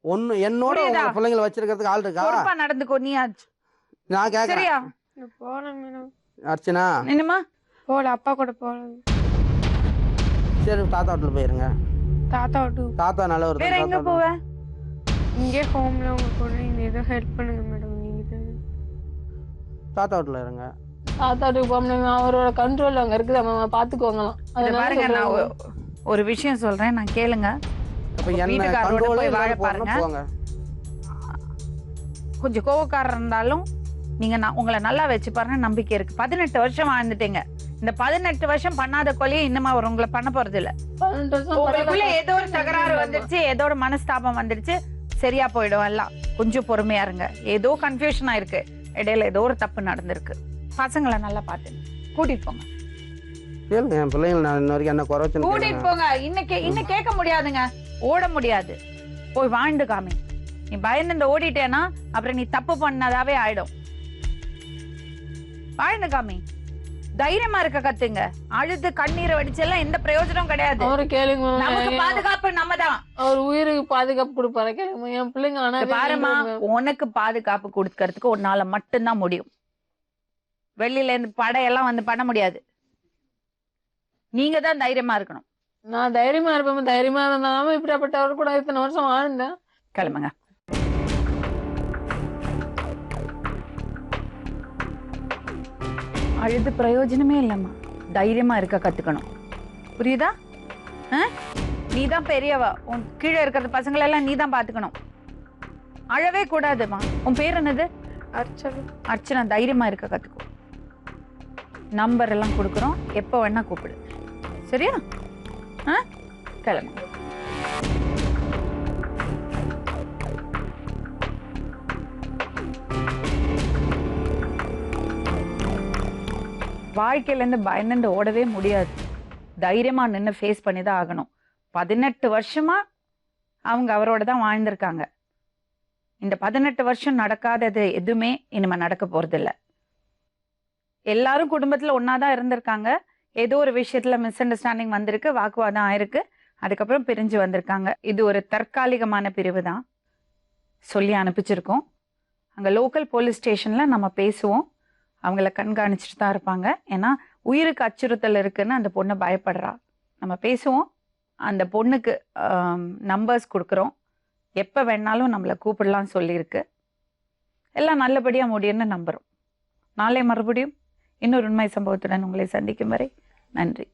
ஒண்ணு என்னோட பிள்ளைங்களை வச்சிருக்கிறதுக்கு ஆள் இருக்கா? நடந்துக்கோ நீ. நான் கேக்குறேன் அர்ச்சனா, போல அப்பா கூட போல. சரி, தாத்தா வீட்டுல போயிருங்க. தாத்தா நல்ல ஒரு எங்க போவ? இங்கே ஹோம்ல உங்க கூட ஏதோ ஹெல்ப் பண்ணுங்க மேடம். நீங்க தாத்தா வீட்டுல இருங்க. தாத்தாட்டுக்கு போகணும், அவரோட கண்ட்ரோல் அங்க இருக்குது. நம்ம பாத்துக்கோங்களாம். பாருங்க, நான் ஒரு விஷயம் சொல்றேன், நான் கேளுங்க. கொஞ்சம் கோவக்காரர் இருந்தாலும் நீங்க உங்களை நல்லா வச்சு பாருங்க, நம்பிக்கை இருக்கு. 18 வருஷம் வாழ்ந்துட்டீங்க. இந்த 18 வருஷம் பண்ணாத கொலையை இன்னும் அவர் உங்களை பண்ண போறது இல்ல. 18 வருஷம் உங்களுக்குள்ள ஏதோ ஒரு தகராறு வந்துருச்சு, ஏதோ ஒரு மனஸ்தாபம் வந்துருச்சு, சரியா போயிடும் எல்லாம். கொஞ்சம் பொறுமையா இருங்க. ஏதோ கன்ஃபியூஷனா இருக்கு, இடையில ஏதோ ஒரு தப்பு நடந்திருக்கு. பசங்களை நல்லா பார்த்து கூட்டிட்டு போங்க. கேளுங்க என் பிள்ளைங்க, நான் இன்ன வரைக்கும் என்ன குறை வச்சுன்னு கூட்டிட்டு போங்க. இன்னும் கேட்க முடியாதுங்க, ஓட முடியாது. போய் வாழ்ந்து காமி. நீ பயந்து ஓடிட்டேன்னா அப்புறம் நீ தப்பு பண்ணதாவே ஆயிடும். வாழ்ந்து காமி. தைரியமா இருக்க கத்துங்க. அழுது கண்ணீரை வடிச்செல்லாம் எந்த பிரயோஜனம் கிடையாது. அவரு கேளுங்க மாமா, நமக்கு பாதுகாப்பு நம்ம தான். அவர் உயிருக்கு பாதுகாப்பு கொடுப்பாரு. கேளுங்க என் பிள்ளைங்க. ஆனா பாருமா, உனக்கு பாதுகாப்பு கொடுக்கறதுக்கு உன்னால மட்டும்தான் முடியும். வெளியில இருந்து படையெல்லாம் வந்து பண்ண முடியாது. நீங்க தான் தைரியமா இருக்கணும். நான் தைரியமா இருப்பேன். தைரியமா இருந்தாலும் இப்படிப்பட்டவர் கூட இத்தனை வருஷம் வாழ்ந்தேன். கிளம்புங்க. அழுது பிரயோஜனமே இல்லம்மா. தைரியமா இருக்க கத்துக்கணும். புரியுதா? நீதான் பெரியவ. உன் கீழே இருக்கிற பசங்களை எல்லாம் நீதான் பாத்துக்கணும். அழவே கூடாதுமா. உன் பேர் என்னது? அர்ச்சனா. அர்ச்சனா. தைரியமா இருக்க கத்துக்கோ. நம்பர் எல்லாம் கொடுக்குறோம், எப்போ வேணா கூப்பிடு. சரியா? கிளம்பு. வாழ்க்கையிலேருந்து பயந்து ஓடவே முடியாது. தைரியமா நின்று ஃபேஸ் பண்ணி தான் ஆகணும். 18 வருஷமா அவங்க அவரோட தான் வாழ்ந்திருக்காங்க. இந்த 18 வருஷம் நடக்காதது எதுவுமே இனிமே நடக்க போறதில்ல. எல்லாரும் குடும்பத்துல ஒன்னாதான் இருந்திருக்காங்க. ஏதோ ஒரு விஷயத்துல மிஸ் அண்டர்ஸ்டாண்டிங் வந்திருக்கு, வாக்குவாதம் ஆயிருக்கு, அதுக்கப்புறம் பிரிஞ்சு வந்திருக்காங்க. இது ஒரு தற்காலிகமான பிரிவு தான் சொல்லி அனுப்பிச்சிருக்கோம். அங்க லோக்கல் போலீஸ் ஸ்டேஷன்ல நம்ம பேசுவோம். அவங்கள கண்காணிச்சுட்டு தான் இருப்பாங்க. ஏன்னா உயிருக்கு அச்சுறுத்தல் இருக்குன்னு அந்த பொண்ணு பயப்படுறா. நம்ம பேசுவோம். அந்த பொண்ணுக்கு நம்பர்ஸ் கொடுக்குறோம். எப்போ வேணாலும் நம்மளை கூப்பிடலாம் சொல்லியிருக்கு. எல்லாம் நல்லபடியாக முடியும்னு நம்புகிறோம். நாளை மறுபடியும் இன்னொரு உண்மை சம்பவத்துடன் உங்களை சந்திக்கும் வரை நன்றி.